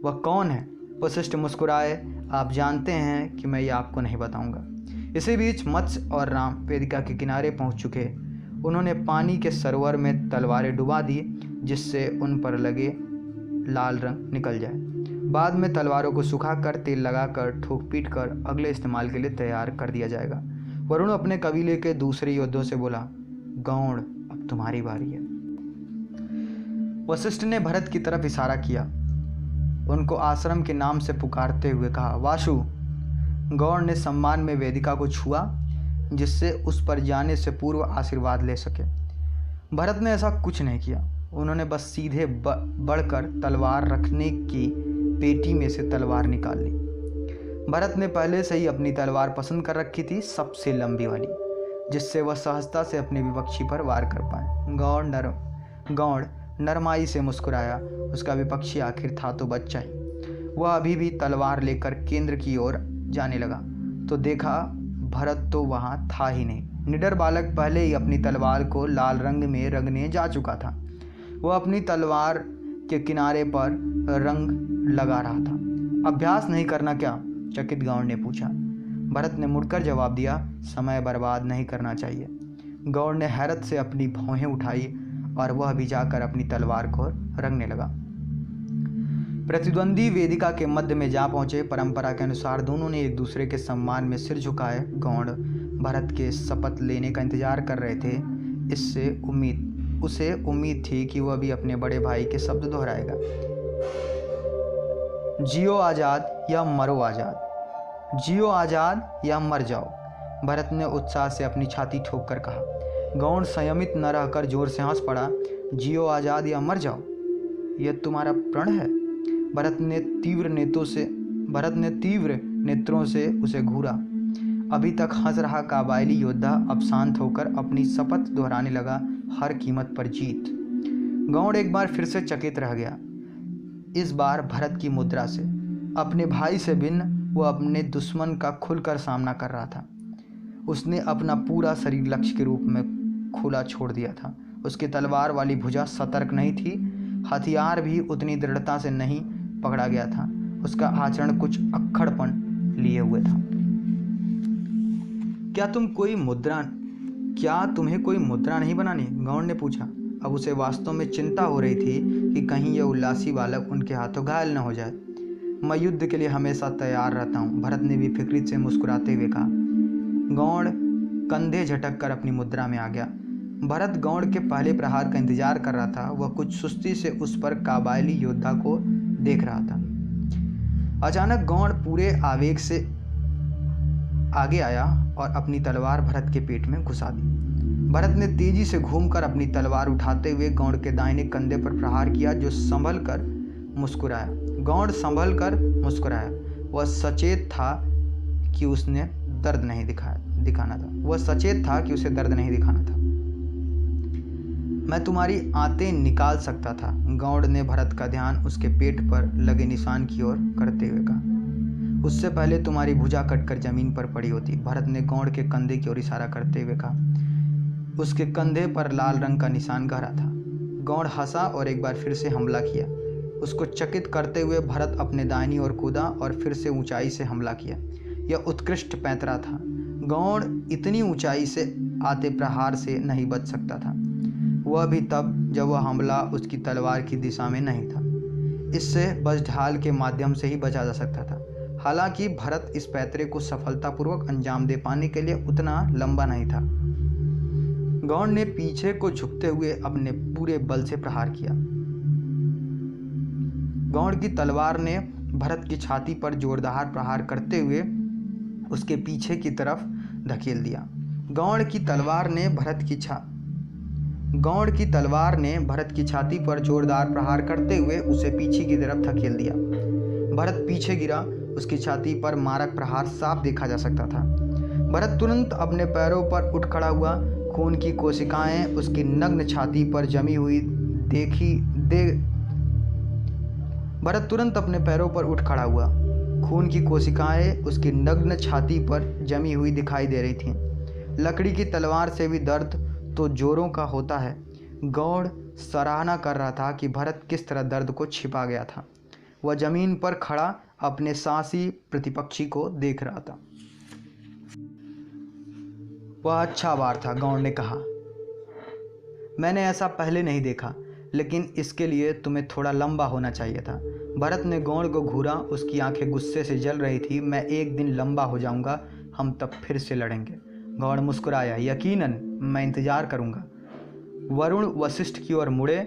वह कौन है? वशिष्ठ मुस्कुराए। आप जानते हैं कि मैं ये आपको नहीं बताऊंगा। इसी बीच मत्स्य और राम वेदिका के किनारे पहुंच चुके। उन्होंने पानी के सरोवर में तलवारें डुबा दी जिससे उन पर लगे लाल रंग निकल जाए। बाद में तलवारों को सुखाकर तेल लगाकर ठोक पीट कर अगले इस्तेमाल के लिए तैयार कर दिया जाएगा। वरुण अपने कबीले के दूसरे योद्धाओं से बोला, गौड़, अब तुम्हारी बारी है। वशिष्ठ ने भरत की तरफ इशारा किया। उनको आश्रम के नाम से पुकारते हुए कहा, वासु। गौड़ ने सम्मान में वेदिका को छुआ जिससे उस पर जाने से पूर्व आशीर्वाद ले सके। भरत ने ऐसा कुछ नहीं किया। उन्होंने बस सीधे बढ़कर तलवार रखने की पेटी में से तलवार निकाल ली। भरत ने पहले से ही अपनी तलवार पसंद कर रखी थी, सबसे लंबी वाली, जिससे वह सहजता से अपने विपक्षी पर वार कर पाए। गौड़ नरमाई से मुस्कुराया। उसका विपक्षी आखिर था तो बच्चा ही। वह अभी भी तलवार लेकर केंद्र की ओर जाने लगा तो देखा भरत तो वहाँ था ही नहीं। निडर बालक पहले ही अपनी तलवार को लाल रंग में रंगने जा चुका था। वह अपनी तलवार के किनारे पर रंग लगा रहा था। अभ्यास नहीं करना क्या? चकित गौड़ ने पूछा। भरत ने मुड़कर जवाब दिया, समय बर्बाद नहीं करना चाहिए। गौड़ ने हैरत से अपनी भौहें उठाई और वह भी जाकर अपनी तलवार को रंगने लगा। प्रतिद्वंदी वेदिका के मध्य में जा पहुंचे। परंपरा के अनुसार दोनों ने एक दूसरे के सम्मान में सिर झुकाए। गौड़ भरत के शपथ लेने का इंतजार कर रहे थे। उसे उम्मीद थी कि वह भी अपने बड़े भाई के शब्द दोहराएगा, जियो आज़ाद या मरो आज़ाद, जियो आज़ाद या मर जाओ। भरत ने उत्साह से अपनी छाती ठोक कर कहा। गौड़ संयमित न रहकर जोर से हंस पड़ा। जियो आज़ाद या मर जाओ, यह तुम्हारा प्रण है? भरत ने तीव्र नेत्रों से उसे घूरा। अभी तक हंस रहा काबाइली योद्धा अब शांत होकर अपनी शपथ दोहराने लगा, हर कीमत पर जीत। गौड़ एक बार फिर से चकित रह गया, इस बार भरत की मुद्रा से। अपने भाई से भिन्न वह अपने दुश्मन का खुलकर सामना कर रहा था। उसने अपना पूरा शरीर लक्ष्य के रूप में खुला छोड़ दिया था। उसकी तलवार वाली भुजा सतर्क नहीं थी, हथियार भी उतनी दृढ़ता से नहीं पकड़ा गया था। उसका आचरण कुछ अक्खड़पन लिए हुए था। क्या तुम्हें कोई मुद्रा नहीं बनानी? गौड़ ने पूछा। अब उसे वास्तव में चिंता हो रही थी कि कहीं यह उल्लासी बालक उनके हाथों घायल न हो जाए। मैं युद्ध के लिए हमेशा तैयार रहता हूँ, भरत ने भी फिक्रित से मुस्कुराते हुए कहा। गौड़ कंधे झटक कर अपनी मुद्रा में आ गया। भरत गौड़ के पहले प्रहार का इंतजार कर रहा था। वह कुछ सुस्ती से उस पर काबाइली योद्धा को देख रहा था। अचानक गौड़ पूरे आवेग से आगे आया और अपनी तलवार भरत के पेट में घुसा दी। भरत ने तेजी से घूमकर अपनी तलवार उठाते हुए गौड़ के दाहिने कंधे पर प्रहार किया, जो संभल कर मुस्कुराया। गौड़ संभल कर मुस्कुराया। वह सचेत था कि उसे दर्द नहीं दिखाना था। मैं तुम्हारी आंतें निकाल सकता था। गौड़ ने भरत का ध्यान उसके पेट पर लगे निशान की ओर करते हुए कहा। उससे पहले तुम्हारी भुजा कटकर जमीन पर पड़ी होती। भरत ने गौड़ के कंधे की ओर इशारा करते हुए कहा। उसके कंधे पर लाल रंग का निशान गहरा था। गौड़ हंसा और एक बार फिर से हमला किया। उसको चकित करते हुए भरत अपने दाहिनी ओर कूदा और फिर से ऊंचाई से हमला किया। यह उत्कृष्ट पैंतरा था। गौड़ इतनी ऊंचाई से आते प्रहार से नहीं बच सकता था, वह भी तब जब वह हमला उसकी तलवार की दिशा में नहीं था। इससे बस ढाल के माध्यम से ही बचा जा सकता था। हालांकि भरत इस पैंतरे को सफलतापूर्वक अंजाम दे पाने के लिए उतना लंबा नहीं था। गौड़ ने पीछे को झुकते हुए अपने पूरे बल से प्रहार किया। गौड़ की तलवार ने भरत की छाती पर जोरदार प्रहार करते हुए उसके पीछे की तरफ धकेल दिया। गौड़ की तलवार ने गौड़ की तलवार ने भरत की छाती पर जोरदार प्रहार करते हुए उसे पीछे की तरफ धकेल दिया। भरत पीछे गिरा। उसकी छाती पर मारक प्रहार साफ देखा जा सकता था। भरत तुरंत अपने पैरों पर उठ खड़ा हुआ। खून की कोशिकाएं उसकी नग्न छाती पर जमी हुई भरत तुरंत अपने पैरों पर उठ खड़ा हुआ। खून की कोशिकाएं उसकी नग्न छाती पर जमी हुई दिखाई दे रही थीं। लकड़ी की तलवार से भी दर्द तो जोरों का होता है। गौड़ सराहना कर रहा था कि भरत किस तरह दर्द को छिपा गया था। वह जमीन पर खड़ा अपने साहसी प्रतिपक्षी को देख रहा था। वह अच्छा वार था, गौड़ ने कहा। मैंने ऐसा पहले नहीं देखा, लेकिन इसके लिए तुम्हें थोड़ा लंबा होना चाहिए था। भरत ने गौड़ को घूरा। उसकी आंखें गुस्से से जल रही थी। मैं एक दिन लंबा हो जाऊंगा, हम तब फिर से लड़ेंगे। गौड़ मुस्कुराया। यकीनन, मैं इंतजार करूंगा। वरुण वशिष्ठ की ओर मुड़े।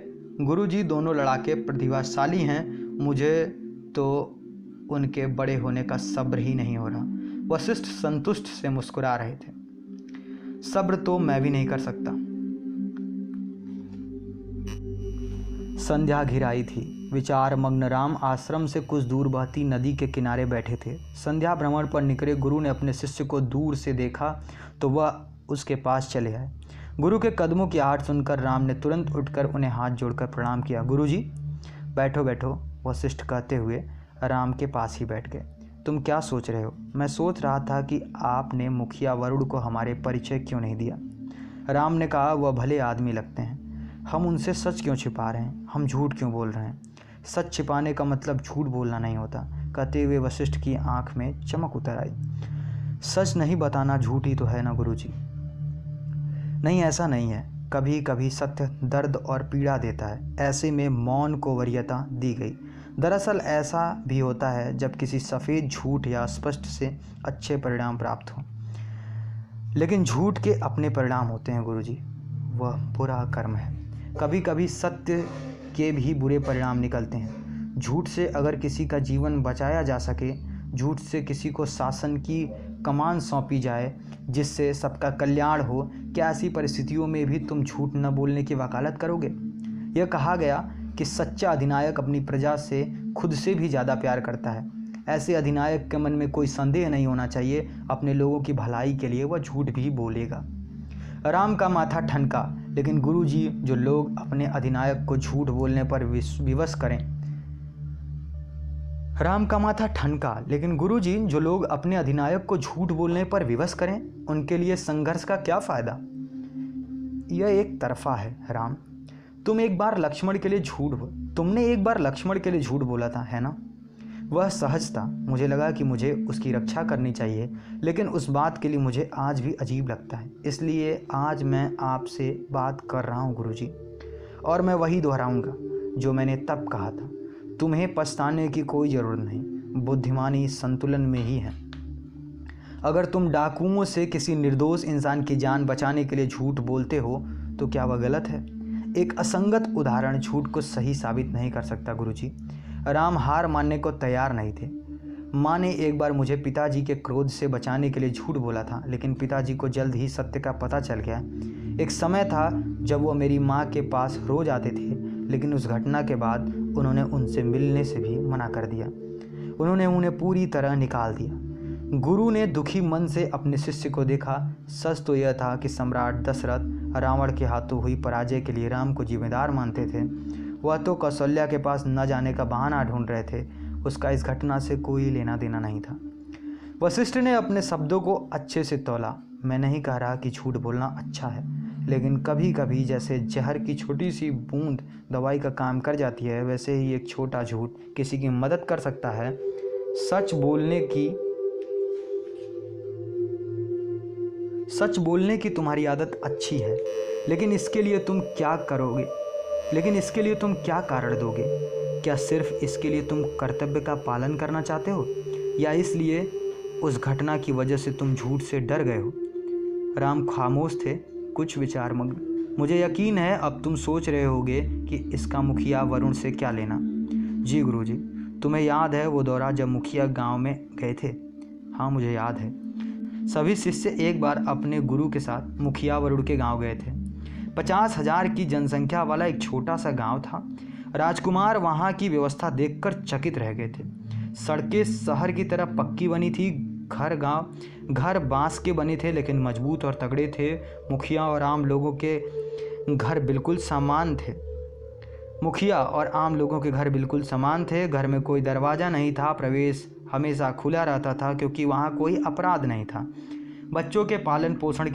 गुरुजी दोनों लड़ाके प्रतिभाशाली हैं, मुझे तो उनके बड़े होने का सब्र ही नहीं हो रहा। वशिष्ठ संतुष्ट से मुस्कुरा रहे थे। सब्र तो मैं भी नहीं कर सकता। संध्या घिर आई थी। विचार मग्न राम आश्रम से कुछ दूर बहती नदी के किनारे बैठे थे। संध्या भ्रमण पर निकले गुरु ने अपने शिष्य को दूर से देखा तो वह उसके पास चले आए। गुरु के कदमों की आहट सुनकर राम ने तुरंत उठकर उन्हें हाथ जोड़कर प्रणाम किया। गुरुजी। बैठो बैठो, वशिष्ठ कहते हुए राम के पास ही बैठ गए। तुम क्या सोच रहे हो? मैं सोच रहा था कि आपने मुखिया वरुण को हमारे परिचय क्यों नहीं दिया। राम ने कहा, वह भले आदमी लगते हैं, हम उनसे सच क्यों छिपा रहे हैं, हम झूठ क्यों बोल रहे हैं। सच छिपाने का मतलब झूठ बोलना नहीं होता। कहते हुए वशिष्ठ की आंख में चमक उतर आई। सच नहीं बताना झूठ ही तो है ना गुरुजी। नहीं, ऐसा नहीं है। कभी कभी सत्य दर्द और पीड़ा देता है। ऐसे में मौन को वरीयता दी गई। दरअसल ऐसा भी होता है जब किसी सफ़ेद झूठ या स्पष्ट से अच्छे परिणाम प्राप्त हों। लेकिन झूठ के अपने परिणाम होते हैं गुरुजी, वह बुरा कर्म है। कभी कभी सत्य के भी बुरे परिणाम निकलते हैं। झूठ से अगर किसी का जीवन बचाया जा सके, झूठ से किसी को शासन की कमान सौंपी जाए जिससे सबका कल्याण हो, क्या ऐसी परिस्थितियों में भी तुम झूठ न बोलने की वकालत करोगे? यह कहा गया कि सच्चा अधिनायक अपनी प्रजा से खुद से भी ज़्यादा प्यार करता है। ऐसे अधिनायक के मन में कोई संदेह नहीं होना चाहिए, अपने लोगों की भलाई के लिए वह झूठ भी बोलेगा। राम का माथा ठनका। लेकिन गुरुजी, जो लोग अपने अधिनायक को झूठ बोलने पर विवश करें राम का माथा ठनका। लेकिन गुरुजी, जो लोग अपने अधिनायक को झूठ बोलने पर विवश करें, उनके लिए संघर्ष का क्या फ़ायदा? यह एक तरफा है राम। तुमने एक बार लक्ष्मण के लिए झूठ बोला था, है ना? वह सहज था। मुझे लगा कि मुझे उसकी रक्षा करनी चाहिए, लेकिन उस बात के लिए मुझे आज भी अजीब लगता है। इसलिए आज मैं आपसे बात कर रहा हूँ गुरुजी, और मैं वही दोहराऊंगा जो मैंने तब कहा था। तुम्हें पछताने की कोई ज़रूरत नहीं, बुद्धिमानी संतुलन में ही है। अगर तुम डाकुओं से किसी निर्दोष इंसान की जान बचाने के लिए झूठ बोलते हो तो क्या वह गलत है? एक असंगत उदाहरण झूठ को सही साबित नहीं कर सकता गुरुजी। राम हार मानने को तैयार नहीं थे। माँ ने एक बार मुझे पिताजी के क्रोध से बचाने के लिए झूठ बोला था, लेकिन पिताजी को जल्द ही सत्य का पता चल गया। एक समय था जब वो मेरी माँ के पास रोज आते थे, लेकिन उस घटना के बाद उन्होंने उनसे मिलने से भी मना कर दिया। उन्होंने उन्हें पूरी तरह निकाल दिया। गुरु ने दुखी मन से अपने शिष्य को देखा। सच तो यह था कि सम्राट दशरथ रावण के हाथों हुई पराजय के लिए राम को जिम्मेदार मानते थे। वह तो कौशल्या के पास न जाने का बहाना ढूंढ रहे थे। उसका इस घटना से कोई लेना देना नहीं था। वशिष्ठ ने अपने शब्दों को अच्छे से तौला। मैं नहीं कह रहा कि झूठ बोलना अच्छा है, लेकिन कभी कभी जैसे जहर की छोटी सी बूंद दवाई का काम कर जाती है, वैसे ही एक छोटा झूठ किसी की मदद कर सकता है। सच बोलने की तुम्हारी आदत अच्छी है, लेकिन इसके लिए तुम क्या कारण दोगे? क्या सिर्फ इसके लिए तुम कर्तव्य का पालन करना चाहते हो, या इसलिए उस घटना की वजह से तुम झूठ से डर गए हो? राम खामोश थे, कुछ विचार मग्न। मुझे यकीन है अब तुम सोच रहे होगे कि इसका मुखिया वरुण से क्या लेना। जी गुरुजी, तुम्हें याद है वो दौरा जब मुखिया गांव में गए थे? हाँ, मुझे याद है। सभी शिष्य एक बार अपने गुरु के साथ मुखिया वरुण के गांव गए थे। 50,000 की जनसंख्या वाला एक छोटा सा गांव था। राजकुमार वहां की व्यवस्था देखकर चकित रह गए थे। सड़कें शहर की तरह पक्की बनी थी। घर बांस के बने थे लेकिन मजबूत और तगड़े थे। मुखिया और आम लोगों के घर बिल्कुल समान थे। घर में कोई दरवाज़ा नहीं था। प्रवेश हमेशा खुला रहता था क्योंकि वहाँ कोई अपराध नहीं था। बच्चों के पालन पोषण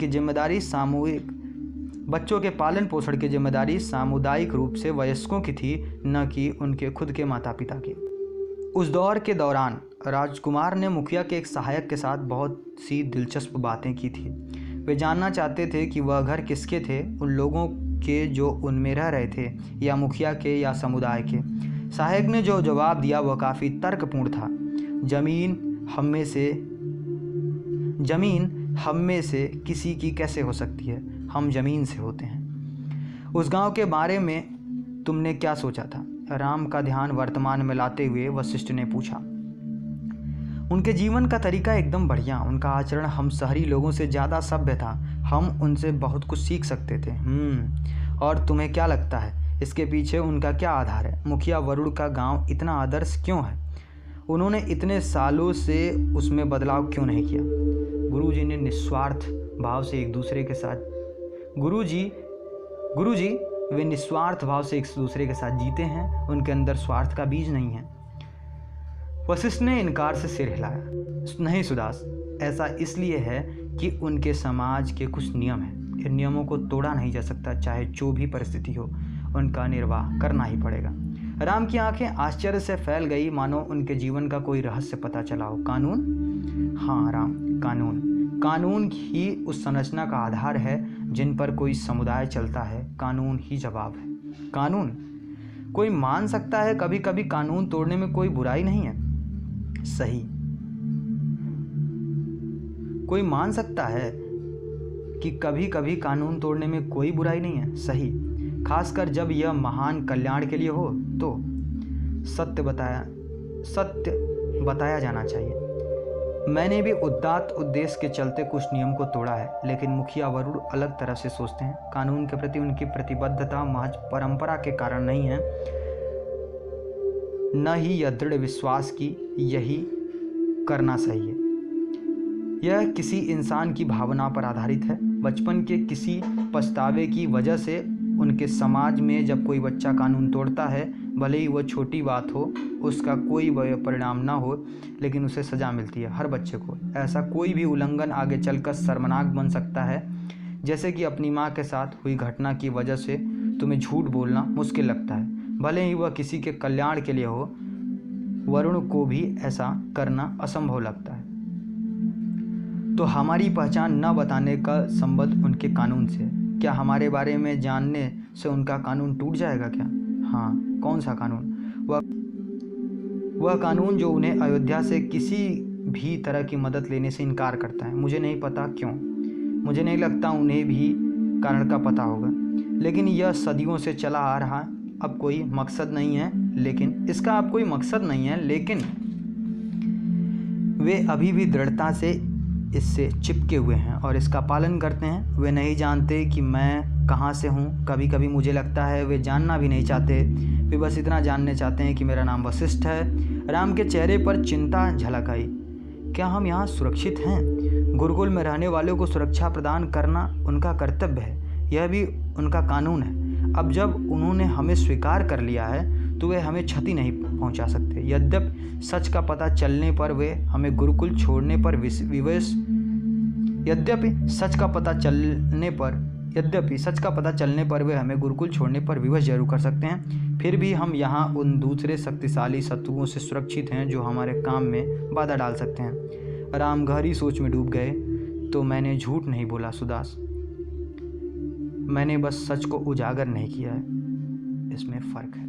की जिम्मेदारी सामुदायिक रूप से वयस्कों की थी, न कि उनके खुद के माता पिता की। उस दौर के दौरान राजकुमार ने मुखिया के एक सहायक के साथ बहुत सी दिलचस्प बातें की थी। वे जानना चाहते थे कि वह घर किसके थे, उन लोगों के जो उनमें रह रहे थे, या मुखिया के या समुदाय के। सहायक ने जो जवाब दिया वह काफ़ी तर्कपूर्ण था। जमीन हम में से किसी की कैसे हो सकती है? हम जमीन से होते हैं। उस गांव के बारे में तुमने क्या सोचा था? राम का ध्यान वर्तमान में लाते हुए वशिष्ठ ने पूछा। उनके जीवन का तरीका एकदम बढ़िया। उनका आचरण हम शहरी लोगों से ज़्यादा सभ्य था। हम उनसे बहुत कुछ सीख सकते थे। और तुम्हें क्या लगता है इसके पीछे उनका क्या आधार है? मुखिया वरुण का गांव इतना आदर्श क्यों है? उन्होंने इतने सालों से उसमें बदलाव क्यों नहीं किया? गुरुजी ने निस्वार्थ भाव से एक दूसरे के साथ वे निस्वार्थ भाव से एक दूसरे के साथ जीते हैं। उनके अंदर स्वार्थ का बीज नहीं है। वशिष्ठ ने इनकार से सिर हिलाया। नहीं सुदास, ऐसा इसलिए है कि उनके समाज के कुछ नियम हैं। इन नियमों को तोड़ा नहीं जा सकता। चाहे जो भी परिस्थिति हो, उनका निर्वाह करना ही पड़ेगा। राम की आंखें आश्चर्य से फैल गई, मानो उनके जीवन का कोई रहस्य पता चला हो। कानून? हाँ राम, कानून ही उस संरचना का आधार है जिन पर कोई समुदाय चलता है। कानून ही जवाब है। कानून? कोई मान सकता है कभी कभी कानून तोड़ने में कोई बुराई नहीं है। सही। कोई मान सकता है कि कभी कभी कानून तोड़ने में कोई बुराई नहीं है। सही। खासकर जब यह महान कल्याण के लिए हो तो सत्य बताया जाना चाहिए। मैंने भी उदात्त उद्देश्य के चलते कुछ नियम को तोड़ा है, लेकिन मुखिया वरुण अलग तरह से सोचते हैं। कानून के प्रति उनकी प्रतिबद्धता महज परंपरा के कारण नहीं है, न ही यह दृढ़ विश्वास की यही करना सही है। यह किसी इंसान की भावना पर आधारित है। बचपन के किसी पछतावे की वजह से उनके समाज में जब कोई बच्चा कानून तोड़ता है, भले ही वह छोटी बात हो, उसका कोई परिणाम ना हो, लेकिन उसे सज़ा मिलती है। हर बच्चे को ऐसा कोई भी उल्लंघन आगे चलकर शर्मनाक बन सकता है। जैसे कि अपनी माँ के साथ हुई घटना की वजह से तुम्हें झूठ बोलना मुश्किल लगता है, भले ही वह किसी के कल्याण के लिए हो। वरुण को भी ऐसा करना असंभव लगता है। तो हमारी पहचान न बताने का संबंध उनके कानून से है। क्या हमारे बारे में जानने से उनका कानून टूट जाएगा क्या? हाँ। कौन सा कानून? वह कानून जो उन्हें अयोध्या से किसी भी तरह की मदद लेने से इनकार करता है। मुझे नहीं पता क्यों। मुझे नहीं लगता उन्हें भी कारण का पता होगा, लेकिन यह सदियों से चला आ रहा। अब कोई मकसद नहीं है, लेकिन वे अभी भी दृढ़ता से इससे चिपके हुए हैं और इसका पालन करते हैं। वे नहीं जानते कि मैं कहाँ से हूँ। कभी कभी मुझे लगता है वे जानना भी नहीं चाहते। वे बस इतना जानने चाहते हैं कि मेरा नाम वशिष्ठ है। राम के चेहरे पर चिंता झलक आई। क्या हम यहाँ सुरक्षित हैं? गुरुकुल में रहने वालों को सुरक्षा प्रदान करना उनका कर्तव्य है। यह भी उनका कानून है। अब जब उन्होंने हमें स्वीकार कर लिया है तो वे हमें क्षति नहीं पहुंचा सकते। यद्यपि सच का पता चलने पर वे हमें गुरुकुल छोड़ने पर विवश जरूर कर सकते हैं। फिर भी हम यहाँ उन दूसरे शक्तिशाली शत्रुओं से सुरक्षित हैं जो हमारे काम में बाधा डाल सकते हैं। राम गहरी सोच में डूब गए। तो मैंने झूठ नहीं बोला सुदास, मैंने बस सच को उजागर नहीं किया है। इसमें फ़र्क है।